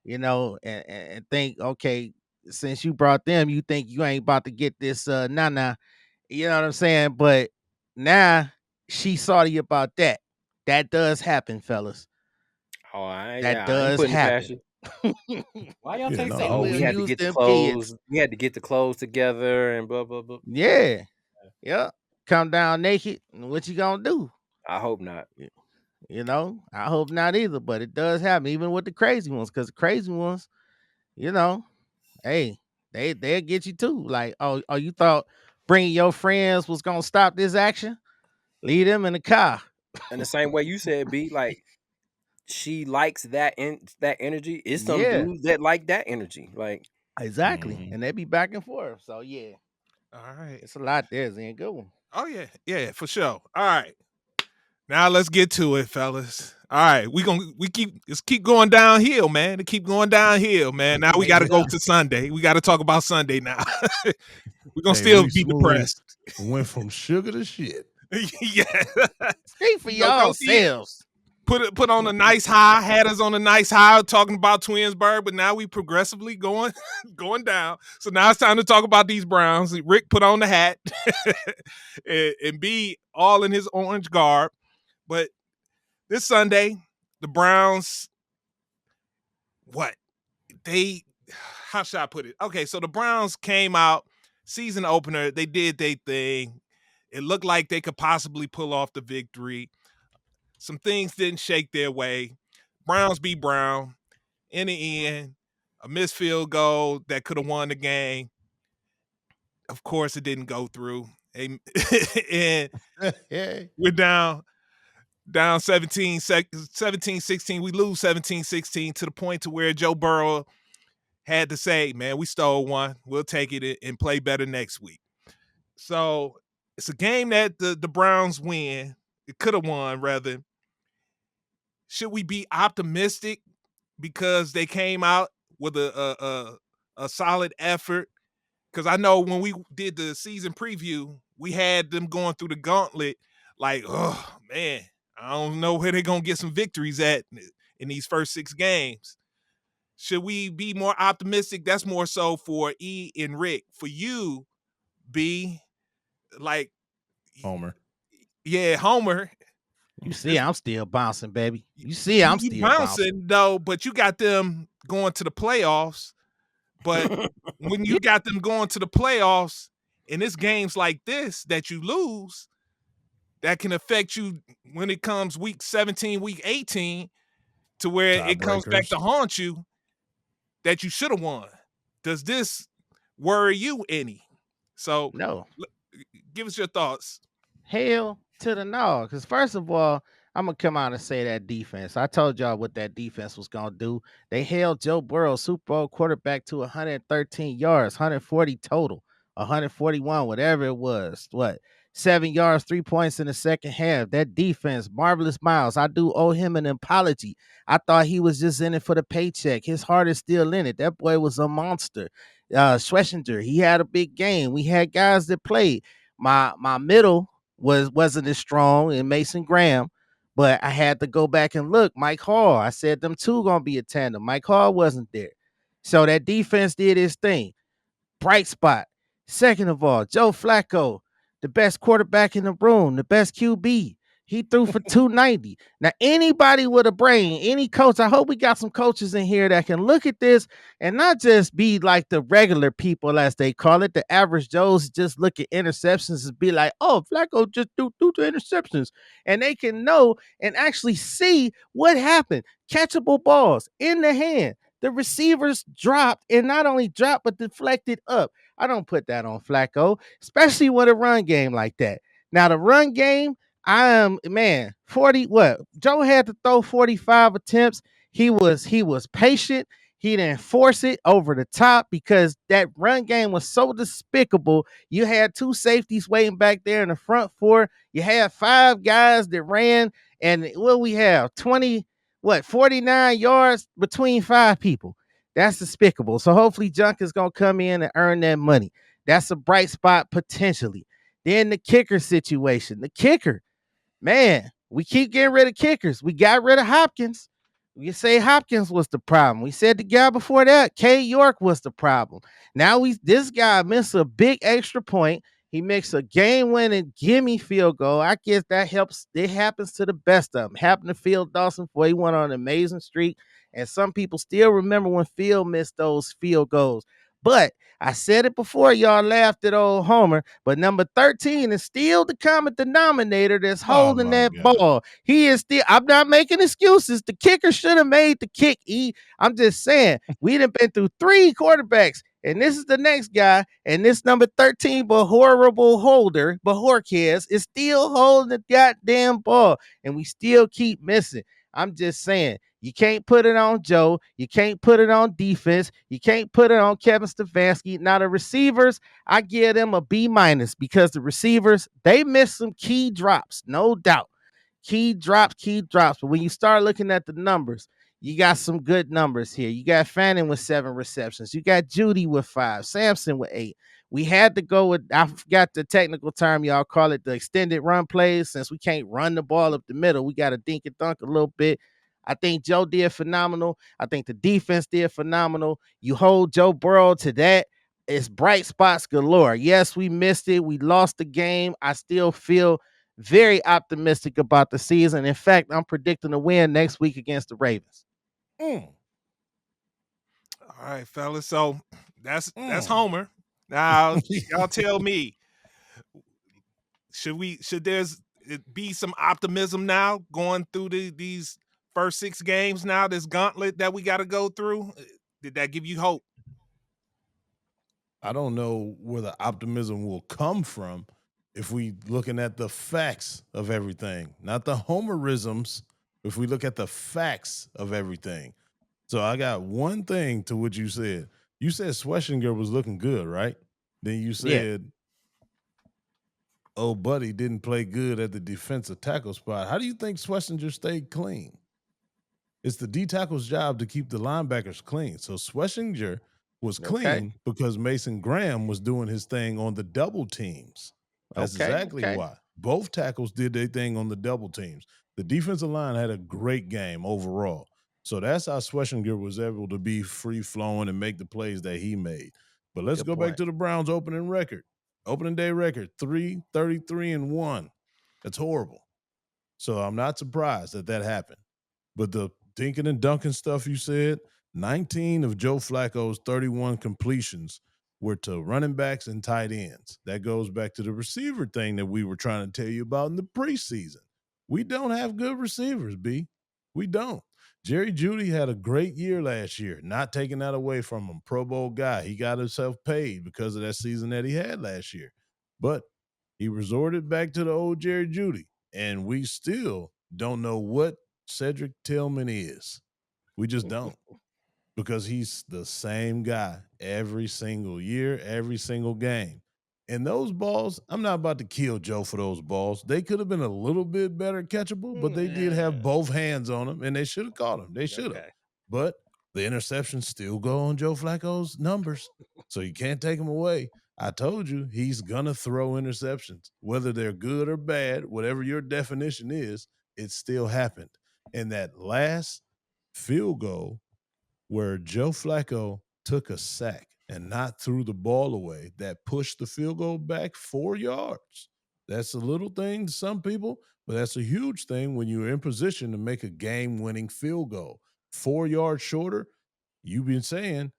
and think, okay, since you brought them, you think you ain't about to get this nah. You know what I'm saying? But now she salty about that. That does happen, fellas. Oh, That I ain't does putting it past happen. you. Why y'all Yeah, take no, Say, so? Oh, we we'll had to use get the them kids. clothes. We had to get the clothes together and blah blah blah. Yeah. Yeah. Come down naked. And what you gonna do? I hope not. I hope not either, but it does happen, even with the crazy ones, because the crazy ones, you know, hey, they'll get you too. Like, oh, you thought bringing your friends was gonna stop this action? Leave them in the car. And the same way you said, B, like, she likes that energy. It's some Yeah, dudes that like that energy. Like, exactly. Mhm. And they be back and forth. So yeah, All right. it's a lot there. It's a good one. Oh yeah, yeah, for sure. All right. Now let's get to it, fellas. All right, let's keep going downhill, man. To keep going downhill, man. Now we Make got to it go up. to Sunday. We got to talk about Sunday now. We're gonna Hey, still we be smooth depressed. went from sugar to shit. Yeah. Speak for Coach E yourselves. put on a nice high, had us on a nice high talking about Twinsburg, but now we progressively going going down. So now it's time to talk about these Browns. Rick put on the hat and be all in his orange garb. But this Sunday, the Browns, what? They how should I put it? Okay, so the Browns came out, season opener, they did their thing. It looked like they could possibly pull off the victory. Some things didn't shake their way. Browns beat Brown. In the end, a missed field goal that could have won the game. Of course, it didn't go through. And Hey. we're down 17-16. We lose 17-16 to the point to where Joe Burrow had to say, man, we stole one. We'll take it and play better next week. So it's a game that the Browns win. It could have won, rather. Should we be optimistic because they came out with a solid effort? Because I know when we did the season preview, we had them going through the gauntlet. Like, oh man, I don't know where they're gonna get some victories at in these first 6 games. Should we be more optimistic? That's more so for E and Rick. For you, B, like, Homer. yeah, Homer. You see, This, I'm still bouncing, baby. You see, I'm you still bouncing. bouncing though, but you got them going to the playoffs. But when you got them going to the playoffs, and it's games like this that you lose, that can affect you when it comes week 17, week 18, to where it comes back Tiebreakers. to haunt you that you should have won. Does this worry you any? So No. give us your thoughts. Hell to the no. Because first of all, I'm gonna come out and say that defense. I told y'all what that defense was gonna do. They held Joe Burrow, Super Bowl quarterback, to 113 yards, 140 total, 141, whatever it was. What? 7 yards, 3 points in the second half. That defense, Marvelous Miles. I do owe him an apology. I thought he was just in it for the paycheck. His heart is still in it. That boy was a monster. Schlesinger, he had a big game. We had guys that played. My middle wasn't as strong in Mason Graham, but I had to go back and look. Mike Hall, I said them two gonna be a tandem. Mike Hall wasn't there, so that defense did his thing. Bright spot. Second of all, Joe Flacco, the best quarterback in the room, the best QB. He threw for 290. Now, anybody with a brain, any coach, I hope we got some coaches in here that can look at this and not just be like the regular people, as they call it, the average Joes, just look at interceptions and be like, oh, Flacco just threw the interceptions. And they can know and actually see what happened. Catchable balls in the hand. The receivers dropped, and not only dropped, but deflected up. I don't put that on Flacco, especially with a run game like that. Now, the run game, I am, man, 40, what? Joe had to throw 45 attempts. He was patient. He didn't force it over the top because that run game was so despicable. You had two safeties waiting back there in the front four. You had 5 guys that ran, and what we have, 49 yards between 5 people. That's despicable. So hopefully Junk is going to come in and earn that money. That's a bright spot potentially. Then the kicker situation. The kicker, man, we keep getting rid of kickers. We got rid of Hopkins. We say Hopkins was the problem. We said the guy before that, K. York, was the problem. Now this guy missed a big extra point. He makes a game-winning gimme field goal. I guess that helps. It happens to the best of them. Happened to Phil Dawson before he went on an amazing streak. And some people still remember when Phil missed those field goals. But I said it before, y'all laughed at old Homer, but number 13 is still the common denominator that's Oh holding my that God. ball. He is still, I'm not making excuses. The kicker should have made the kick. I'm just saying, we'd have been through 3 quarterbacks, and this is the next guy, and this number 13, but horrible holder, but Horkez is still holding the goddamn ball, and we still keep missing. I'm just saying, you can't put it on Joe. You can't put it on defense. You can't put it on Kevin Stefanski. Now, the receivers, I give them a B minus because the receivers, they missed some key drops, no doubt. Key drops. But when you start looking at the numbers, you got some good numbers here. You got Fanning with 7 receptions. You got Judy with 5, Sampson with 8. We had to go with, I forgot the technical term, y'all call it the extended run plays. Since we can't run the ball up the middle, we got to dink and dunk a little bit. I think Joe did phenomenal. I think the defense did phenomenal. You hold Joe Burrow to that, it's bright spots galore. Yes, we missed it. We lost the game. I still feel very optimistic about the season. In fact, I'm predicting a win next week against the Ravens. Mm. All right, fellas. So that's Mm. Homer. Now y'all tell me, should there's be some optimism now going through these first 6 games now, this gauntlet that we got to go through? Did that give you hope? I don't know where the optimism will come from if we looking at the facts of everything, not the homerisms. If we look at the facts of everything. So I got one thing to what you said. You said Schlesinger was looking good, right? Then you Yeah. said, oh, buddy didn't play good at the defensive tackle spot. How do you think Schlesinger stayed clean? It's the D tackle's job to keep the linebackers clean. So Schlesinger was Okay. clean because Mason Graham was doing his thing on the double teams. That's Okay, exactly okay. why. Both tackles did their thing on the double teams. The defensive line had a great game overall. So that's how Schwessinger was able to be free flowing and make the plays that he made. But let's Good go back point. to the Browns opening record. Opening day record, 3-33-1. That's horrible. So I'm not surprised that that happened. But the dinking and dunking stuff you said, 19 of Joe Flacco's 31 completions were to running backs and tight ends. That goes back to the receiver thing that we were trying to tell you about in the preseason. We don't have good receivers, B. We don't. Jerry Judy had a great year last year, not taking that away from him. Pro Bowl guy. He got himself paid because of that season that he had last year. But he resorted back to the old Jerry Judy. And we still don't know what Cedric Tillman is. We just don't, because he's the same guy every single year, every single game. And those balls, I'm not about to kill Joe for those balls. They could have been a little bit better catchable, but they did have both hands on them, and they should have caught him. They should have. Okay. But the interceptions still go on Joe Flacco's numbers, so you can't take them away. I told you he's gonna throw interceptions, whether they're good or bad, whatever your definition is. It still happened. And that last field goal where Joe Flacco took a sack and not threw the ball away that pushed the field goal back 4 yards. That's a little thing to some people, but that's a huge thing when you're in position to make a game winning field goal. 4 yards shorter, you've been saying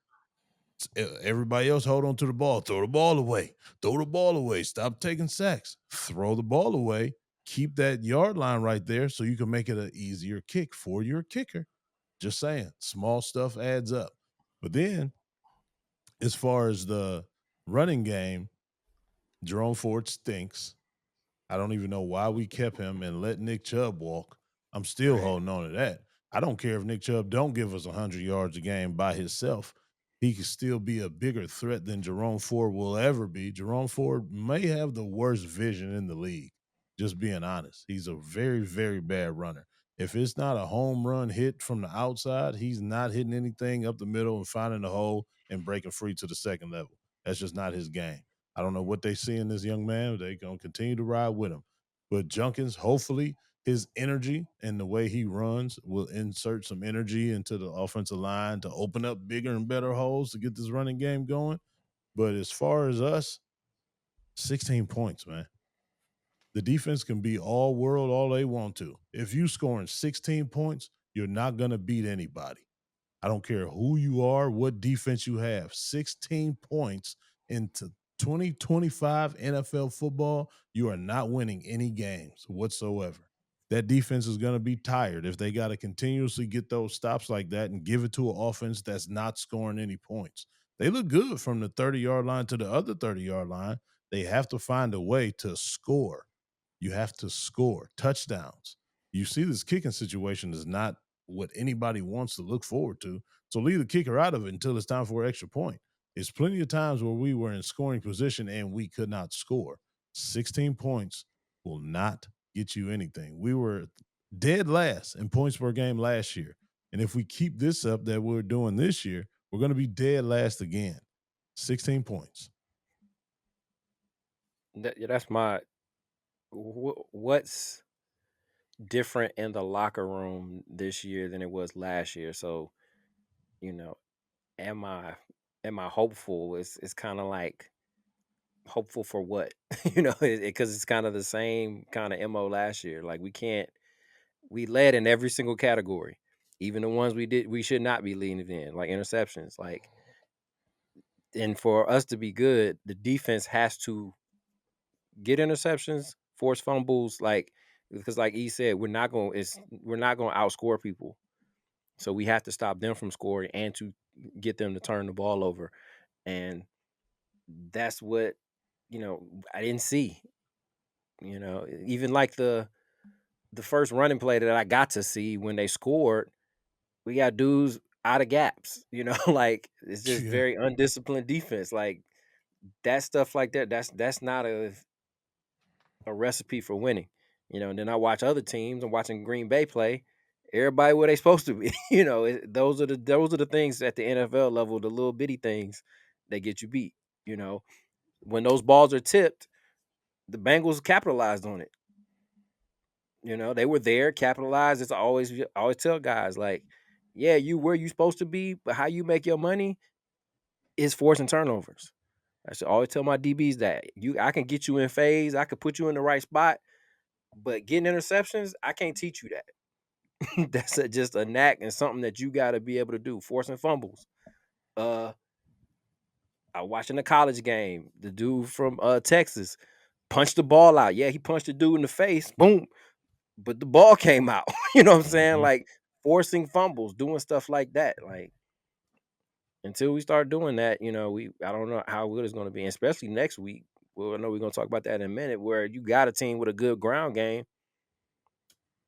everybody else hold on to the ball, throw the ball away, throw the ball away, stop taking sacks, throw the ball away, keep that yard line right there so you can make it an easier kick for your kicker. Just saying, small stuff adds up. But then, as far as the running game, Jerome Ford stinks. I don't even know why we kept him and let Nick Chubb walk. I'm still Right. holding on to that. I don't care if Nick Chubb don't give us 100 yards a game by himself. He can still be a bigger threat than Jerome Ford will ever be. Jerome Ford may have the worst vision in the league, just being honest. He's a very, very bad runner. If it's not a home run hit from the outside, he's not hitting anything up the middle and finding the hole and breaking free to the second level. That's just not his game. I don't know what they see in this young man. They're going to continue to ride with him. But Junkins, hopefully, his energy and the way he runs will insert some energy into the offensive line to open up bigger and better holes to get this running game going. But as far as us, 16 points, man. The defense can be all world all they want to. If you scoring 16 points, you're not going to beat anybody. I don't care who you are, what defense you have. 16 points into 2025 NFL football, you are not winning any games whatsoever. That defense is going to be tired if they got to continuously get those stops like that and give it to an offense that's not scoring any points. They look good from the 30-yard line to the other 30-yard line. They have to find a way to score. You have to score touchdowns. You see, this kicking situation is not what anybody wants to look forward to. So leave the kicker out of it until it's time for an extra point. There's plenty of times where we were in scoring position and we could not score. 16 points will not get you anything. We were dead last in points per game last year. And if we keep this up that we're doing this year, we're going to be dead last again. 16 points. That's my. What's different in the locker room this year than it was last year? So, you know, am I am I hopeful? It's kind of like hopeful for what? Because it's kind of the same kind of mo last year. Like we led in every single category, even the ones we should not be leading in, like interceptions. Like, and for us to be good, the defense has to get interceptions, force fumbles, like because like E said, we're not going to outscore people. So we have to stop them from scoring and to get them to turn the ball over. And that's what, I didn't see. Even like the first running play that I got to see when they scored, we got dudes out of gaps, like it's just Yeah. very undisciplined defense. Like that stuff like that, that's not a recipe for winning. And then I watch other teams. I'm watching Green Bay play. Everybody where they supposed to be. Those are the things at the NFL level, the little bitty things that get you beat. When those balls are tipped, the Bengals capitalized on it. You know, they were there, capitalized. It's always tell guys like, yeah, you where you supposed to be, but how you make your money is forcing turnovers. I should always tell my DBs that I can get you in phase, I could put you in the right spot, but getting interceptions, I can't teach you that. That's just a knack and something that you got to be able to do. Forcing fumbles. I watching the college game. The dude from Texas punched the ball out. Yeah, he punched the dude in the face. Boom. But the ball came out. You know what I'm saying? Mhm. Like forcing fumbles, doing stuff like that. Like until we start doing that, you know, I don't know how good it's going to be, especially next week. Well, I know we're going to talk about that in a minute. Where you got a team with a good ground game.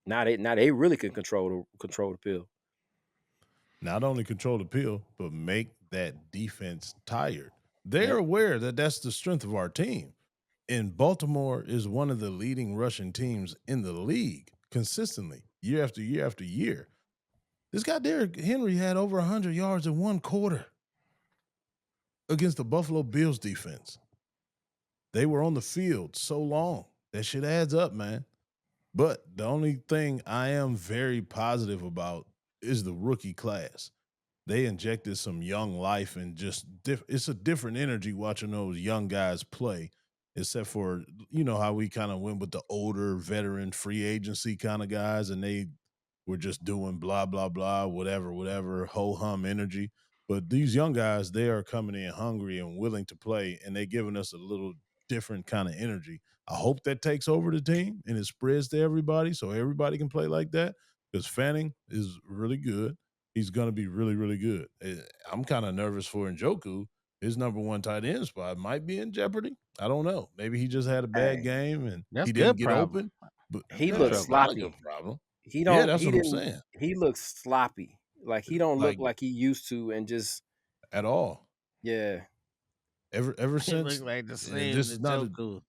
Now they really can control the field. Not only control the field, but make that defense tired. They're Yep. aware that that's the strength of our team. And Baltimore is one of the leading rushing teams in the league consistently, year after year after year. This guy Derrick Henry had over 100 yards in one quarter against the Buffalo Bills defense. They were on the field so long. That shit adds up, man. But the only thing I am very positive about is the rookie class. They injected some young life and just it's a different energy watching those young guys play, except for how we kind of went with the older veteran free agency kind of guys, and they were just doing blah blah blah, whatever, ho hum energy. But these young guys, they are coming in hungry and willing to play, and they're giving us a little different kind of energy. I hope that takes over the team and it spreads to everybody so everybody can play like that. Because Fanning is really good. He's going to be really, really good. I'm kind of nervous for Njoku. His number one tight end spot might be in jeopardy. I don't know. Maybe he just had a bad Hey, game and That's he didn't good get problem. open. But he Good looks that's trouble. not a good sloppy. problem. He Yeah, don't that's he what I'm didn't saying. he looks sloppy. Like he don't look Like like he used to, and just at all. yeah. Ever He look since, like the and same this the is not Joku.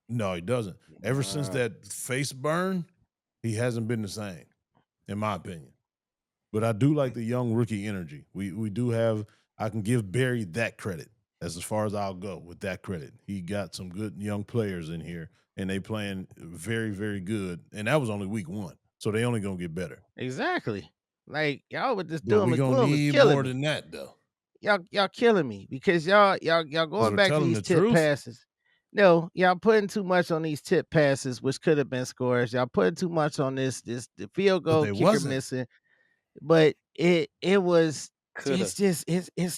no, he doesn't. Ever since Uh, that face burn, he hasn't been the same, in my opinion. But I do like the young rookie energy. We do have. I can give Barry that credit. That's as far as I'll go with that credit. He got some good young players in here, and they playing very, very good. And that was only week one, so they only gonna get better. Exactly. Like y'all with this But doom we and gonna gloom is need killing more me. than that, though, Y'all killing me because y'all because going we're back to telling these the tip truth. passes. No, y'all putting too much on these tip passes, which could have been scores. Y'all putting too much on this the field But goal they kicker wasn't. missing. But it was could have it's just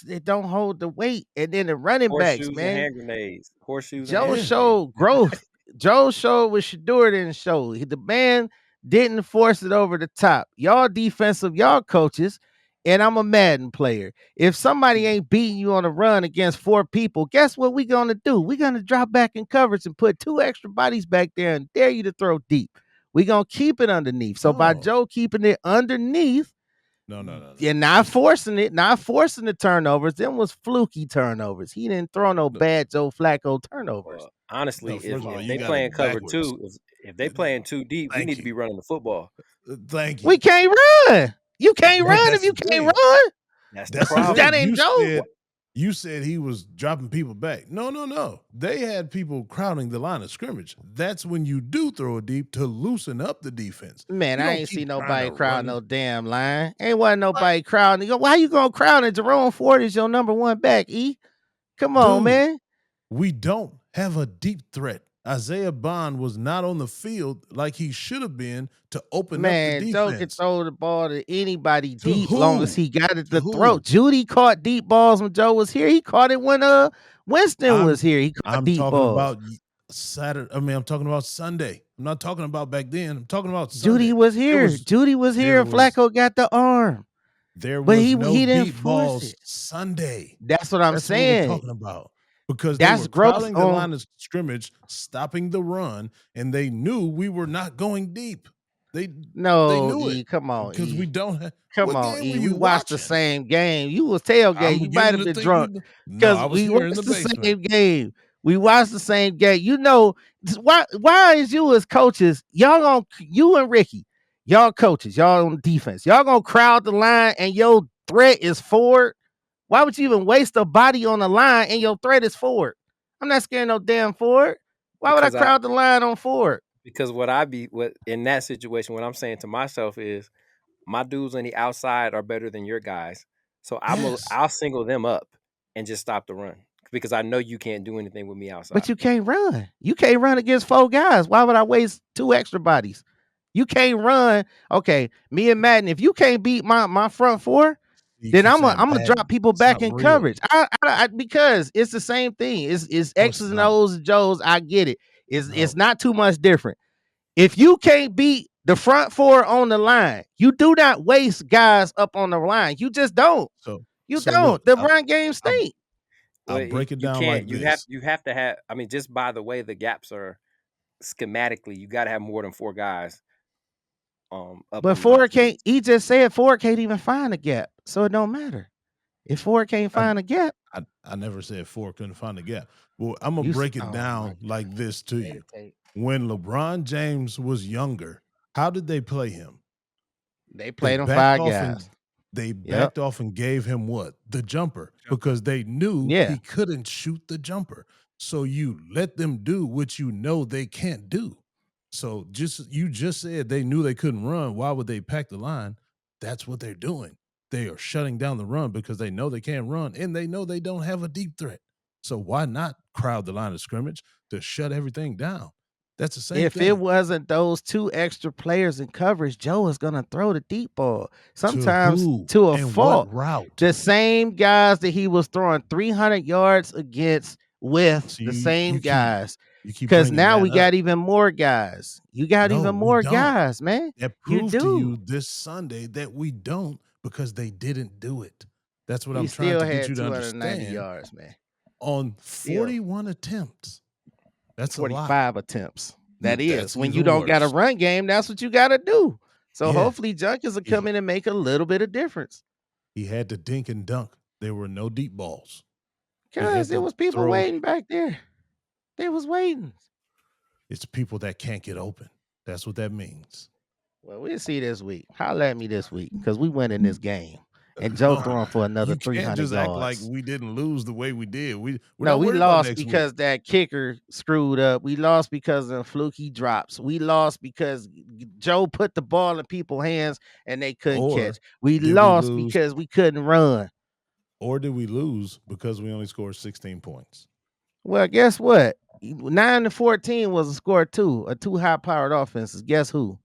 it don't hold the weight. And then the running backs, horseshoes and man. hand grenades. Horseshoes and Joe hand Yeah. grenades. showed growth. Joe showed what Shador didn't show. The man didn't force it over the top. Y'all defensive, y'all coaches, and I'm a Madden player. If somebody ain't beating you on a run against four people, guess what we gonna do? We're gonna drop back in coverage and put two extra bodies back there and dare you to throw deep. We gonna keep it underneath. So by No. Joe keeping it underneath No. No. No. No. and not forcing it, not forcing the turnovers, them was fluky turnovers. He didn't throw no No. bad Joe Flacco turnovers. Well, honestly, No. First of all, if you they got playing it cover backwards. two, if they playing too deep, we Thank need to you. be running the football. Thank We you. can't run. You can't But run if that's you the can't thing. run. That's the That's the That thing. problem. ain't Joe. You said he was dropping people back. No, no, no. They had people crowding the line of scrimmage. That's when you do throw it deep to loosen up the defense. Man, You I don't ain't see keep trying nobody to crowd run. no damn line. Ain't wasn't nobody crowding. Why you gonna crowd and Jerome Ford is your number one back, E? Come on, Dude, man. we don't have a deep threat. Isaiah Bond was not on the field like he should have been to open up the Man, Joe can defense. throw the ball to anybody To deep long as who? he got it To to throw. who? Judy caught deep balls when Joe was here. He caught it when Winston was I'm here. He caught I'm deep talking balls. about Saturday. I mean, I'm talking about Sunday. I'm not talking about back then. I'm talking about Judy Sunday. was There here. was Judy was there here. And was Flacco got the arm. there But was no he didn't deep force balls it. Sunday. That's what I'm That's what we're saying. talking about. Because they That's were growth crowding the on line of scrimmage, stopping the run, and they knew we were not going deep. They they no knew it E. Come on, because we E. don't have. Come What on, game were E. We you watched the watching? same game. You was I'm tailgate. You might beginning have to been think drunk no, because I was we here in watched the the basement. same game. We watched the same game. You know why is you as coaches, y'all gonna you and Ricky, y'all coaches, y'all on defense, y'all gonna crowd the line and your threat is forward. Why would you even waste a body on the line and your threat is forward? I'm not scared no damn forward. Why would I because I crowd the line on Ford? because what in that situation, what I'm saying to myself is my dudes on the outside are better than your guys. So Yes. I'll single them up and just stop the run because I know you can't do anything with me But outside. you can't run. You can't run against 4 guys. Why would I waste 2 extra bodies? You can't run. Okay, me and Madden. If you can't beat my front 4, You then keep I'm saying gonna drop Madden. people It's not back in real. coverage. Because it's the same thing. It's No, it's X's and not. O's and Joes. I get it. It's No. not too much different. If you can't beat the front 4 on the line, you do not waste guys up on the line. You just don't. So You so look, don't. The run game I'll stink. Well, break it you down like can't. this. You have to have. I mean, just by the way the gaps are schematically, you got to have more than 4 guys up But on the Ford offense. can't. He just said Ford can't even find a gap, so it don't matter. If Ford can't I find a gap, I never said Ford couldn't find a gap. Well, I'm gonna you. break it Oh my down God, like this to you. meditate. When LeBron James was younger, how did they play him? They They played them backed 5 off guys. and they Yep. backed off and gave him what? The jumper Jumper. because they knew Yeah. he couldn't shoot the jumper. So you let them do what you know they can't do. So you just said they knew they couldn't run. Why would they pack the line? That's what they're doing. They are shutting down the run because they know they can't run and they know they don't have a deep threat. So why not crowd the line of scrimmage to shut everything down? That's the same If it thing. wasn't those 2 extra players in coverage, Joe is gonna throw the deep ball. To Sometimes who to a and what fault. route? The same guys that he was throwing 300 yards against with So the same guys. you keep Cause bringing now that we up. got even more guys. You got No, even we more don't. guys, man. That You proved to do. you this Sunday that we don't because they didn't do it. That's what We I'm trying still to get had you to 290 understand yards, man. on Still 41 attempts. That's a lot. 45 attempts. That is. That's When you even don't got a worse. run game, that's what you gotta do. So Yeah. hopefully Junkins will come He, in and make a little bit of difference. he had to dink and dunk. There were no deep balls. He Cause had there to was people throw. waiting back there. They was waiting. It's people that can't get open. That's what that means. Well, we'll see this week. Holler at me this week because we win in this game. And Joe No, throwing for another you can't 300 just act like yards. we didn't lose the way we did. We're No, not we worried about lost next week. because that kicker screwed up. We lost because of fluky drops. We lost because Joe put the ball in people's hands and they couldn't catch. Or We did we lost lose? because we couldn't run. Or did we lose because we only scored 16 points? Well, guess what? 9-14 was a score two, a two high powered offenses. Guess who?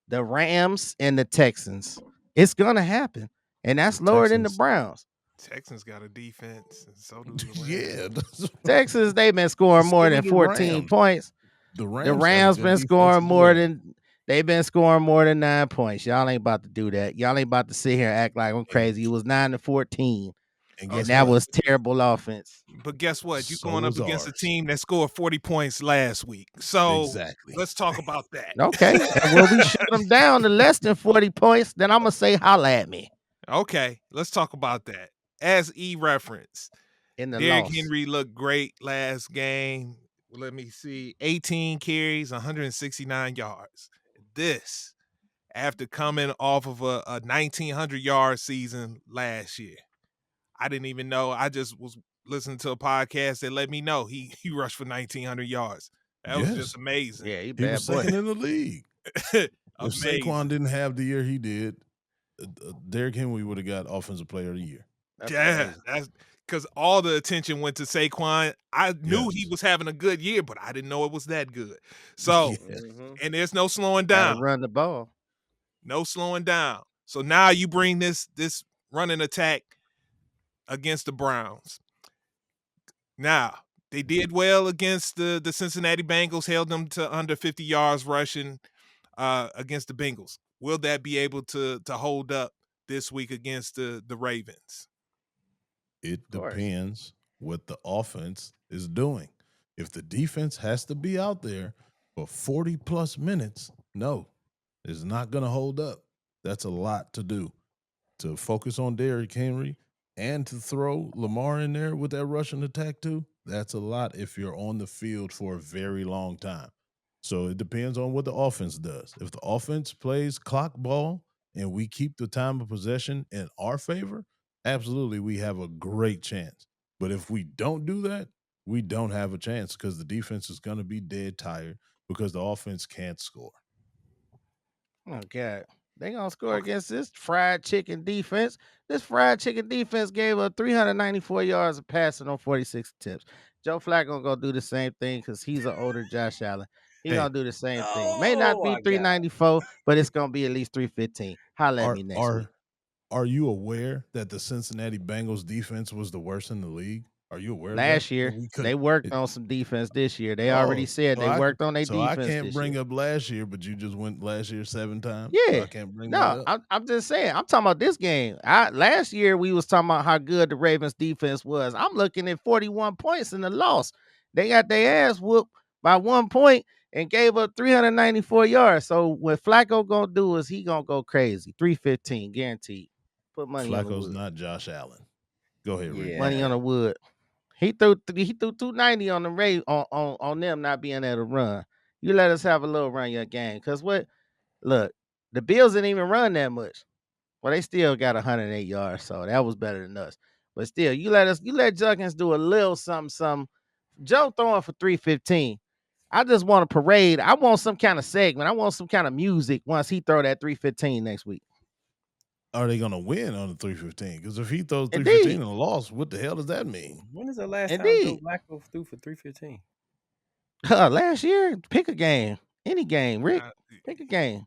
The Rams and the Texans. It's gonna happen. And The that's lower than the Texans. Browns. Texans got a defense, and so do the Yeah. Rams. Texas, they've been scoring more So do than the 14 Rams. points. The The Rams have a Rams good been defense scoring as more well. than they've been scoring more than 9 points. Y'all ain't about to do that. Y'all ain't about to sit here and act like I'm And, crazy. It was 9-14, and and guess that what? was terrible offense. But guess what? You're So going up was against a ours. team that scored 40 points last week. So Exactly. let's talk about that. Okay, and when we shut them down to less than 40 points, then I'm gonna say holla at me Okay, let's talk about that. As E reference, in the Derrick loss. Henry looked great last game. Let me see, 18 carries, 169 yards. This after coming off of a 1,900-yard season last year. I didn't even know. I just was listening to a podcast that let me know he rushed for 1,900 yards. That was just Yes. amazing. Yeah, he He was bad boy. second in the league. If Amazing. Saquon didn't have the year he did, Derrick Henry would have got Offensive Player of the Year. That's Yeah, crazy. that's because all the attention went to Saquon. I knew he Yes. was having a good year, but I didn't know it was that good. So, Yes. and there's no slowing Gotta down. run the ball. No slowing down. So now you bring this running attack against the Browns. Now, they did well against the Cincinnati Bengals, held them to under 50 yards rushing against the Bengals. Will that be able to hold up this week against the Ravens? It Of course. depends what the offense is doing. If the defense has to be out there for 40 plus minutes, no, it's not going to hold up. That's a lot to do. To focus on Derrick Henry and to throw Lamar in there with that rushing attack too, that's a lot if you're on the field for a very long time. So it depends on what the offense does. If the offense plays clock ball and we keep the time of possession in our favor, absolutely we have a great chance. But if we don't do that, we don't have a chance because the defense is going to be dead tired because the offense can't score. Oh God, they gonna score Okay. against this fried chicken defense. This fried chicken defense gave up 394 yards of passing on 46 attempts. Joe Flacco gonna do the same thing because he's an older Josh Allen. He Hey, gonna do the same thing. May not Oh be my God. 394, but it's gonna be at least 315. Holla at are me next week. are are you aware that the Cincinnati Bengals defense was the worst in the league? Are you aware of that? Last And year, we they couldn't. worked on some defense this year. They already Oh, said they worked on their so I defense can't this year. bring up last year, but you just went last year 7 times, so Yeah. I can't bring that No, up. I'm just saying. I'm talking about this game. Last year we was talking about how good the Ravens defense was. I'm looking at 41 points in the loss. They got their ass whooped by 1 point and gave up 394 yards. So what Flacco gonna do is he gonna go crazy. 315 guaranteed. Put money on the Flacco's wood. not Josh Allen. Go ahead, Rick. My Money on Yeah. bad. the wood. He threw 290 on the Ray on them not being able to run. You let us have a little run your game. Cause what look, the Bills didn't even run that much. Well, they still got 108 yards, so that was better than us. But still, you let Junkins do a little something. Joe throwing for 315. I just want a parade. I want some kind of segment. I want some kind of music once he throw that 315 next week. Are they going to win on the 315? Because if he throws 315 Indeed. and a loss, what the hell does that mean? When is the last time Joe Indeed. Flacco threw for 315? Last year, pick a game. Any game, Rick. Uh, Pick a game.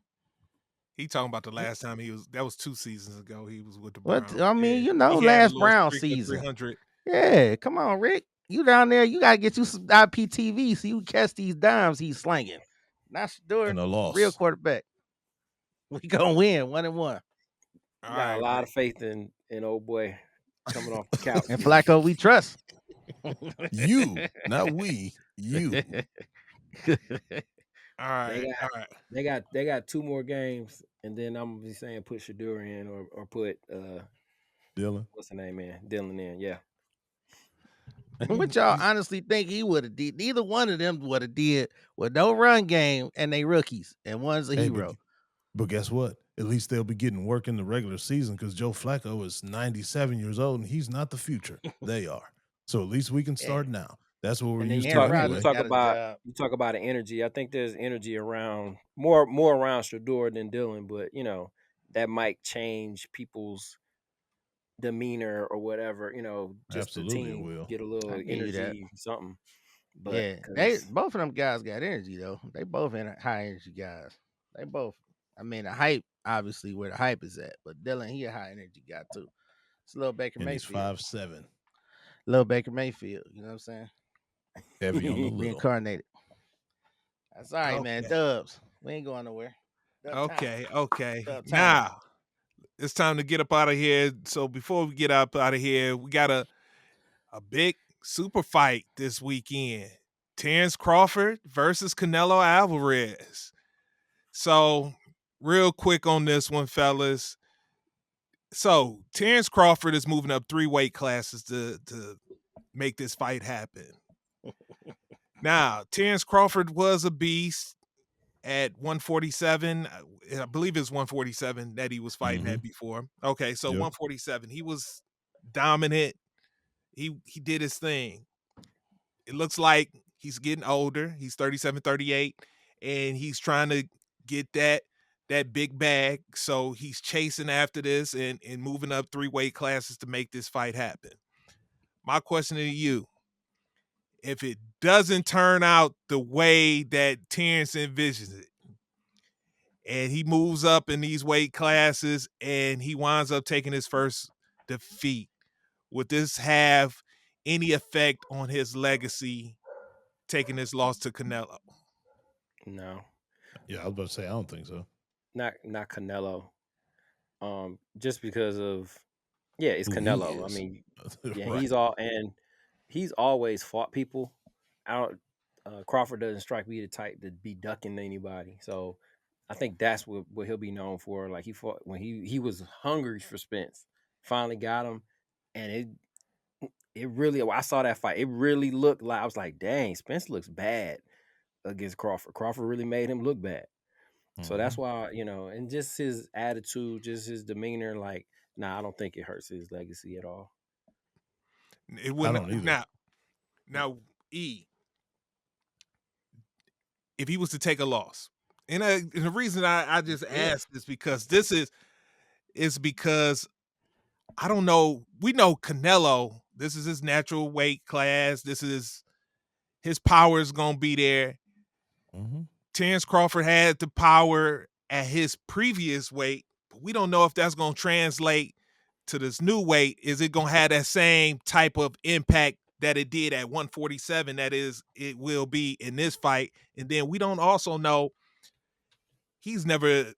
he talking about the last time that was 2 seasons ago. He was with the What Browns. I Yeah, mean, he had a last little Brown streak of season. 300. Yeah, come on, Rick. You down there, you gotta get you some IPTV so you can catch these dimes he's slinging. Not Shador, And a a real loss. quarterback. We gonna win 1-1. All Got a right, lot Rick. of faith in old boy coming off the couch. And Flacco, we trust. You, not we, you. All They right, got all right. they got 2 more games, and then I'm gonna be saying put Shador in or put Dylan. what's the name in Dylan in. Yeah. What y'all honestly think he would have did? Neither one of them would have did with no run game and they rookies, and one's a Hey, hero. but guess what? At least they'll be getting work in the regular season because Joe Flacco is 97 years old and he's not the future. They are. So at least we can Yeah. start now. That's what we're And then used you to talk you Rodgers anyway. talk got a about job. you talk about the energy. I think there's energy around more around Shador than Dylan, but that might change people's demeanor or whatever. Just the Absolutely, it team will. get a I little give you that. energy, something. But Yeah, they because both of them guys got energy though. They both high energy guys. They both. I mean, the hype obviously where the hype is at, but Dylan he a high energy guy too. It's a little Baker And he's Mayfield. 5'7", Little Baker Mayfield. You know what I'm saying? heavy on the little. Reincarnated. That's all right, man. Okay, Dubs. We ain't going nowhere. Dub time. okay. Dub time. Now it's time to get up out of here. So before we get up out of here, we got a big super fight this weekend. Terrence Crawford versus Canelo Alvarez. So, real quick on this one, fellas. So, Terrence Crawford is moving up 3 weight classes to make this fight happen. Now, Terrence Crawford was a beast at 147. I believe it's 147 that he was fighting at before. Okay, so Yep. 147. He was dominant. He did his thing. It looks like he's getting older. He's 37, 38, and he's trying to get that big bag. So he's chasing after this and moving up 3 weight classes to make this fight happen. My question to you, if it doesn't turn out the way that Terrence envisions it, and he moves up in these weight classes and he winds up taking his first defeat, would this have any effect on his legacy taking this loss to Canelo? no, Yeah, I was about to say I don't think so. not Canelo. Just because of it's Who he Canelo. I is. mean, Right. he's always fought people. I don't. Crawford doesn't strike me the type to be ducking anybody. So I think that's what he'll be known for. Like he fought when he was hungry for Spence. Finally got him, and it really. I saw that fight. It really looked like I was like, dang, Spence looks bad against Crawford. Crawford really made him look bad. So that's why, and just his attitude, just his demeanor, like, nah, I don't think it hurts his legacy at all. It I wouldn't. don't either. Now, E, if he was to take a loss. And the reason I just ask is because because I don't know. We know Canelo, this is his natural weight class. This is his power is gonna be there. Mhm. Terrence Crawford had the power at his previous weight, but we don't know if that's gonna translate to this new weight. Is it gonna have that same type of impact that it did at 147? That is, it will be in this fight. And then we don't also know, he's never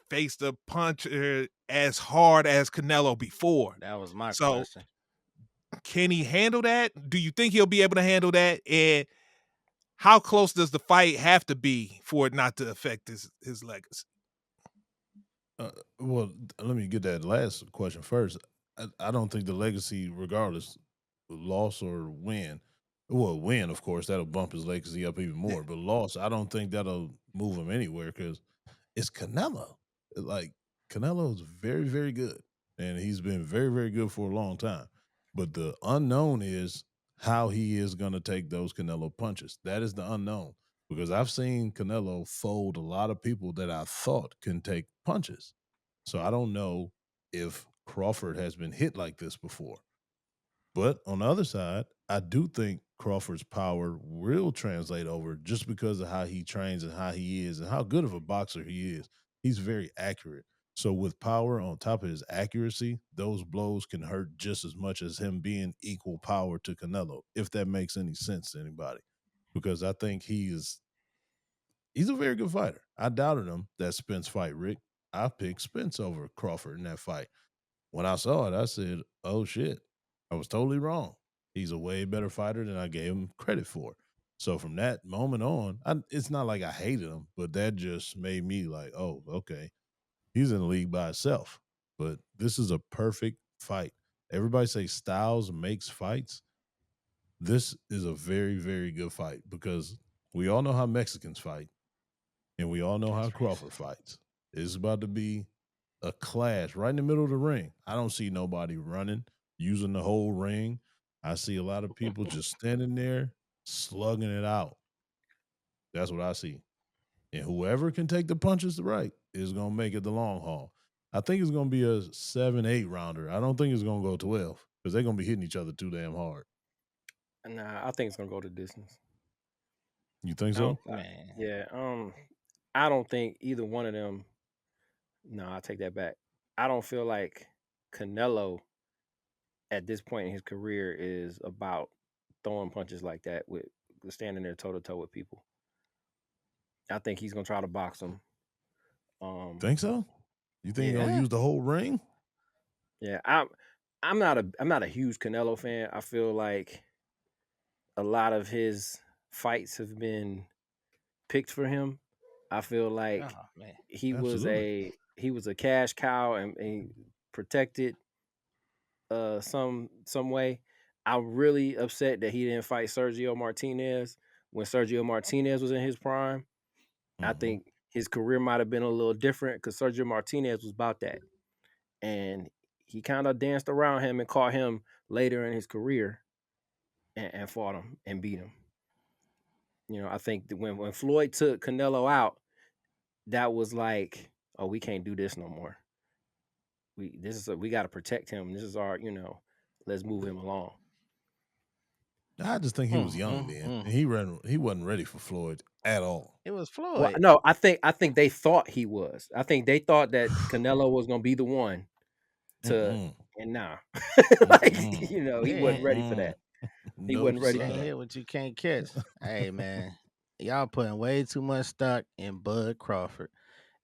faced a puncher as hard as Canelo before. That was my So question. can he handle that? Do you think he'll be able to handle that? And how close does the fight have to be for it not to affect his legacy? Well, let me get that last question first. I don't think the legacy, regardless, loss or win, well, win, of course, that'll bump his legacy up even more. But loss, I don't think that'll move him anywhere because it's Canelo. Like, Canelo is very, very good. And he's been very, very good for a long time. But the unknown is how he is going to take those Canelo punches. That is the unknown because I've seen Canelo fold a lot of people that I thought can take punches. So I don't know if Crawford has been hit like this before. But on the other side, I do think Crawford's power will translate over just because of how he trains and how he is and how good of a boxer he is. He's very accurate. So with power on top of his accuracy, those blows can hurt just as much as him being equal power to Canelo, if that makes any sense to anybody. Because I think he's a very good fighter. I doubted him that Spence fight, Rick. I picked Spence over Crawford in that fight. When I saw it, I said, "Oh shit, I was totally wrong. He's a way better fighter than I gave him credit for." So from that moment on, it's not like I hated him, but that just made me like, "Oh, okay, he's in the league by himself." But this is a perfect fight. Everybody say styles makes fights. This is a very, very good fight because we all know how Mexicans fight, and we all know how That's Crawford racist. fights. It's about to be a clash right in the middle of the ring. I don't see nobody running, using the whole ring. I see a lot of people just standing there, slugging it out. That's what I see. And whoever can take the punches right is going to make it the long haul. I think it's going to be a 7-8 rounder. I don't think it's going to go 12 because they're going to be hitting each other too damn hard. Nah, I think it's gonna go to distance. You think I don't. so? Man, Yeah. I don't think either one of them. No, I take that back. I don't feel like Canelo at this point in his career is about throwing punches like that with standing there toe to toe with people. I think he's gonna try to box him. Think so? You think he's going to Yeah, use the whole ring? yeah. I'm not a huge Canelo fan. I feel like a lot of his fights have been picked for him. I feel like oh man, Absolutely. he was a cash cow and he protected some way. I'm really upset that he didn't fight Sergio Martinez when Sergio Martinez was in his prime. I Hmm. think his career might have been a little different because Sergio Martinez was about that, and he kind of danced around him and caught him later in his career and fought him and beat him. You know, I think that when Floyd took Canelo out, that was like, oh, we can't do this no more. We got to protect him. This is our, let's move him along. I just think he was young then, and he wasn't ready for Floyd at all. it was Well, Floyd. no, I think they thought he was. I think they thought that Canelo was gonna be the one to, Mm-mm. and nah, like Mm-mm. he wasn't Yeah, ready for Mm-mm. that. He No, wasn't you ready for can't sir. that. hit what you can't catch. Hey man, y'all putting way too much stock in Bud Crawford.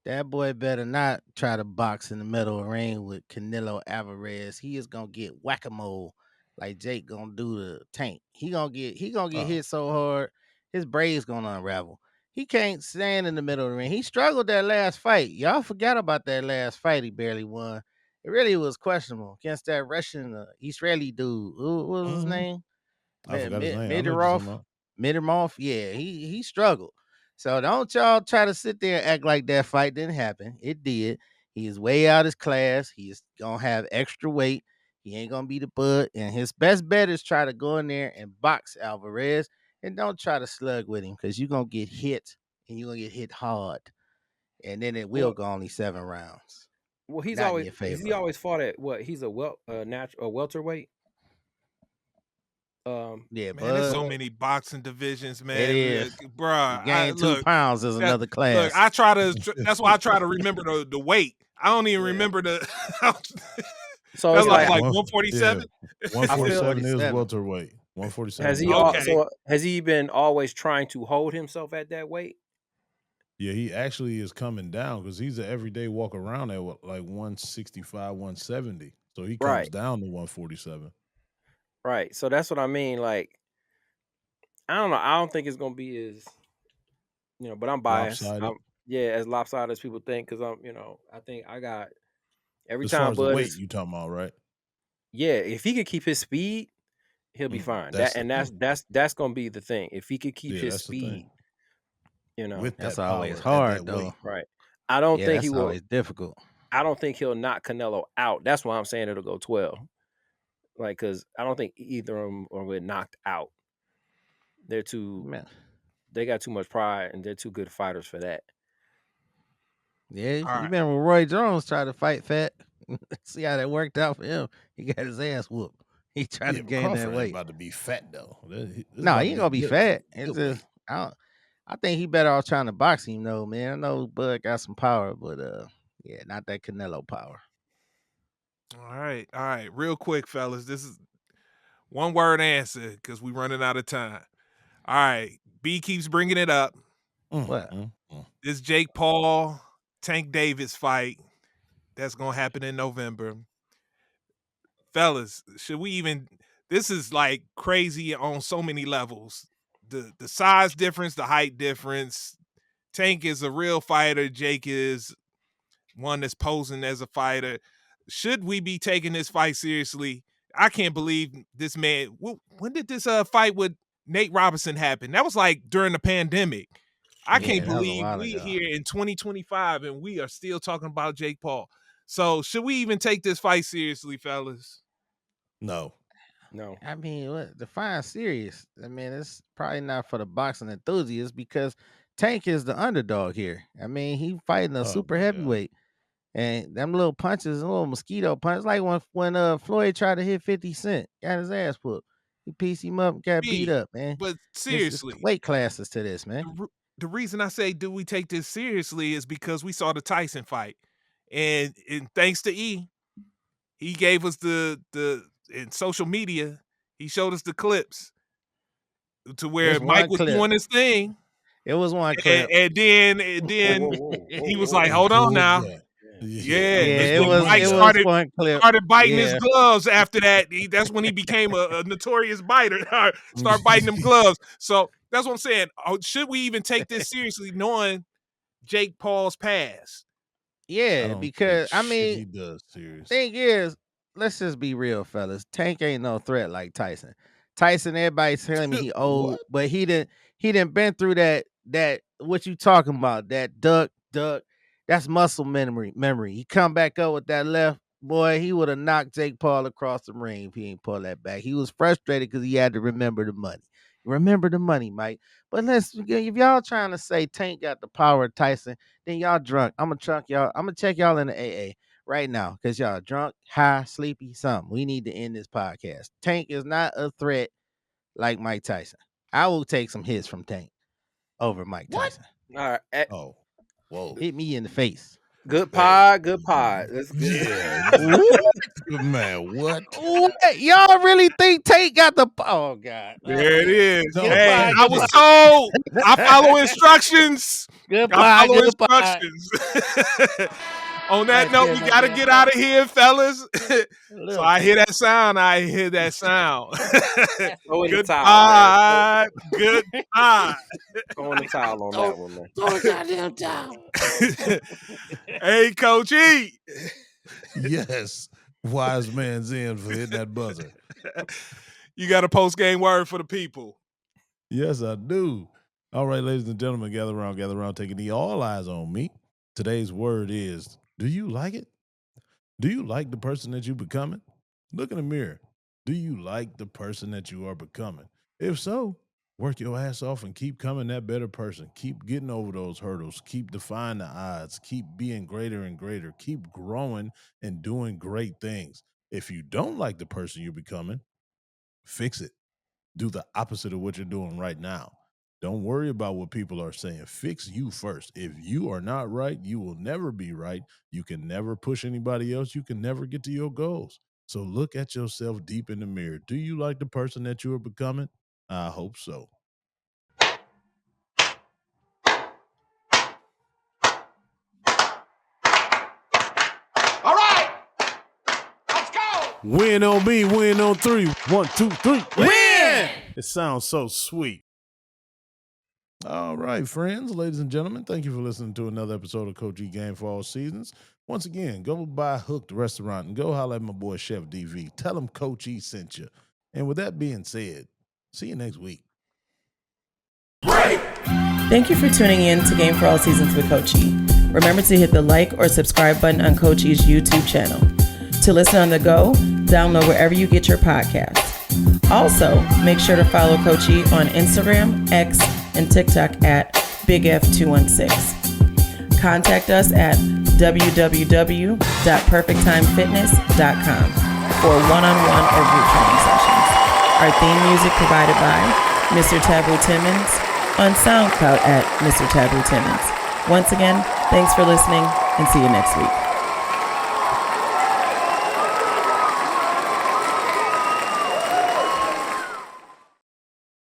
That boy better not try to box in the middle of the ring with Canelo Alvarez. He is gonna get whack a mole like Jake gonna do to Tank. He gonna get Oh, hit so hard, his braids gonna unravel. He can't stand in the middle of the ring. He struggled that last fight. Y'all forgot about that last fight. He barely won. It really was questionable against that Russian Israeli dude. What was his hmm name? I forgot his name. I know what you're talking Midirov, about. Midirov, yeah, he struggled. So don't y'all try to sit there and act like that fight didn't happen. It did. He is way out his class. He is gonna have extra weight. He ain't gonna be the bud. And his best bet is try to go in there and box Alvarez and don't try to slug with him because you're gonna get hit and you're gonna get hit hard, and then it will Well, go only 7 rounds. well, Not in your he favor. always fought at what? He's a welterweight. Yeah, Man, there's so Bud. many boxing divisions, It man. is. Look, bruh, Gain 2 pounds is another look, class. I try to. That's why I try to remember the weight. I don't even Yeah. remember the. So That's it's like like 147. Yeah, I feel 147 is 147. welterweight. 147 has is he Okay. welterweight. so has he been always trying to hold himself at that weight? Yeah, he actually is coming down because he's an everyday walk around at like 165, 170. So he comes Right, down to 147. right. So that's what I mean. Like, I don't know. I don't think it's gonna be as but I'm biased. Lopsided. Yeah, as lopsided as people think, because I think I got every As far time as the Bud weight is you talking about, right? yeah, if he could keep his speed, he'll be fine. That's the thing. That's gonna be the thing. If he could keep Yeah, his that's the speed, thing. With That's that always power at that hard weight. though. right. I don't Yeah, think he that's will. always difficult. I don't think he'll knock Canelo out. That's why I'm saying it'll go 12. Like, because I don't think either of them are get knocked out. They're too. Man. They got too much pride, and they're too good fighters for that. Yeah, All you right. remember when Roy Jones tried to fight Fat? See how that worked out for him. He got his ass whooped. He tried Yeah, to but gain that Crawford ain't weight. about to be fat though. This is No, about he to ain't be gonna be good, fat. It's good weight. just I think he better off trying to box him though, man. I know Bud got some power, but yeah, not that Canelo power. All right. Real quick, fellas. This is one word answer because we running out of time. All right. B keeps bringing it up. What? This Jake Paul Tank Davis fight that's gonna happen in November. Fellas, should we even? This is like crazy on so many levels. The size difference, the height difference. Tank is a real fighter. Jake is one that's posing as a fighter. Should we be taking this fight seriously? I can't believe this man. When did this fight with Nate Robinson happen? That was like during the pandemic. I Yeah, can't that was a believe while we ago. here in 2025 and we are still talking about Jake Paul. So should we even take this fight seriously, fellas? No. No. I mean, what define serious? I mean, it's probably not for the boxing enthusiasts because Tank is the underdog here. I mean, he fighting a Oh super my God. heavyweight. And them little punches, little mosquito punches, like when Floyd tried to hit 50 Cent, got his ass whooped. He pieced him up and got beat B, up, man. but It's seriously, weight classes to this, man. the reason I say do we take this seriously is because we saw the Tyson fight, and thanks to E, he gave us the in social media. He showed us the clips to where It's Mike one was clip. doing his thing, It was one and, clip. and then he was like, "Hold on now." that. Yeah, I'm this Yeah, nigga listening to Mike it that. was started one clip. biting his Yeah. gloves after that. That's when he became a notorious biter. Start biting them gloves. So that's what I'm saying. Should we even take this seriously, knowing Jake Paul's past? I Yeah, don't take because I shit mean, he does serious. thing is, let's just be real, fellas. Tank ain't no threat like Tyson. Tyson, everybody's telling me he old, What? but he didn't been through that what you talking about, that duck. That's muscle memory. He come back up with that left, boy, he would have knocked Jake Paul across the ring if he ain't pull that back. He was frustrated because he had to remember the money. Remember the money, Mike. But if y'all trying to say Tank got the power of Tyson, then y'all drunk. I'm gonna check y'all in the AA right now because y'all drunk, high, sleepy, something. We need to end this podcast. Tank is not a threat like Mike Tyson. I will take some hits from Tank over Mike What? Tyson. All right. Oh, whoa. Hit me in the face. Good Hey. pod. Good pod. That's good. Yeah. What? Man, what? What? Y'all really think Tank got the? Oh God! There it is. No, Hey, Goodbye. I was told. I follow instructions. I Goodbye. follow Goodbye. instructions. On that Right note, there, we my got to man. get out of here, fellas. So Look, I hear that sound. I hear that sound. Throw in the towel, man. Goodbye. Goodbye. Throw in the towel on that one, man. throw the goddamn towel. Hey, Coach E. yes. Wise man's in for hitting that buzzer. You got a post game word for the people. Yes, I do. All right, ladies and gentlemen, gather around, take a knee. All eyes on me. Today's word is, do you like it? Do you like the person that you're becoming? Look in the mirror. Do you like the person that you are becoming? If so, Work your ass off and keep coming that better person. Keep getting over those hurdles. Keep defying the odds. Keep being greater and greater. Keep growing and doing great things. If you don't like the person you're becoming, fix it. Do the opposite of what you're doing right now. Don't worry about what people are saying. Fix you first. If you are not right, you will never be right. You can never push anybody else. You can never get to your goals. So look at yourself deep in the mirror. Do you like the person that you are becoming? I hope so. All right, let's go. Win on me, win on 3. 1, 2, 3. Win! It sounds so sweet. All right, friends, ladies and gentlemen, thank you for listening to another episode of Coach E Game for All Seasons. Once again, go by Hooked Restaurant and go holler at my boy Chef DV. Tell him Coach E sent you. And with that being said, see you next week. Thank you for tuning in to Game for All Seasons with Coach E. Remember to hit the like or subscribe button on Coach E's YouTube channel. To listen on the go, download wherever you get your podcasts. Also, make sure to follow Coach E on Instagram, X, and TikTok at BigF216. Contact us at www.perfecttimefitness.com for one-on-one or group training sessions. Our theme music provided by Mr. Taboo Timmons on SoundCloud at Mr. Taboo Timmons. Once again, thanks for listening and see you next week.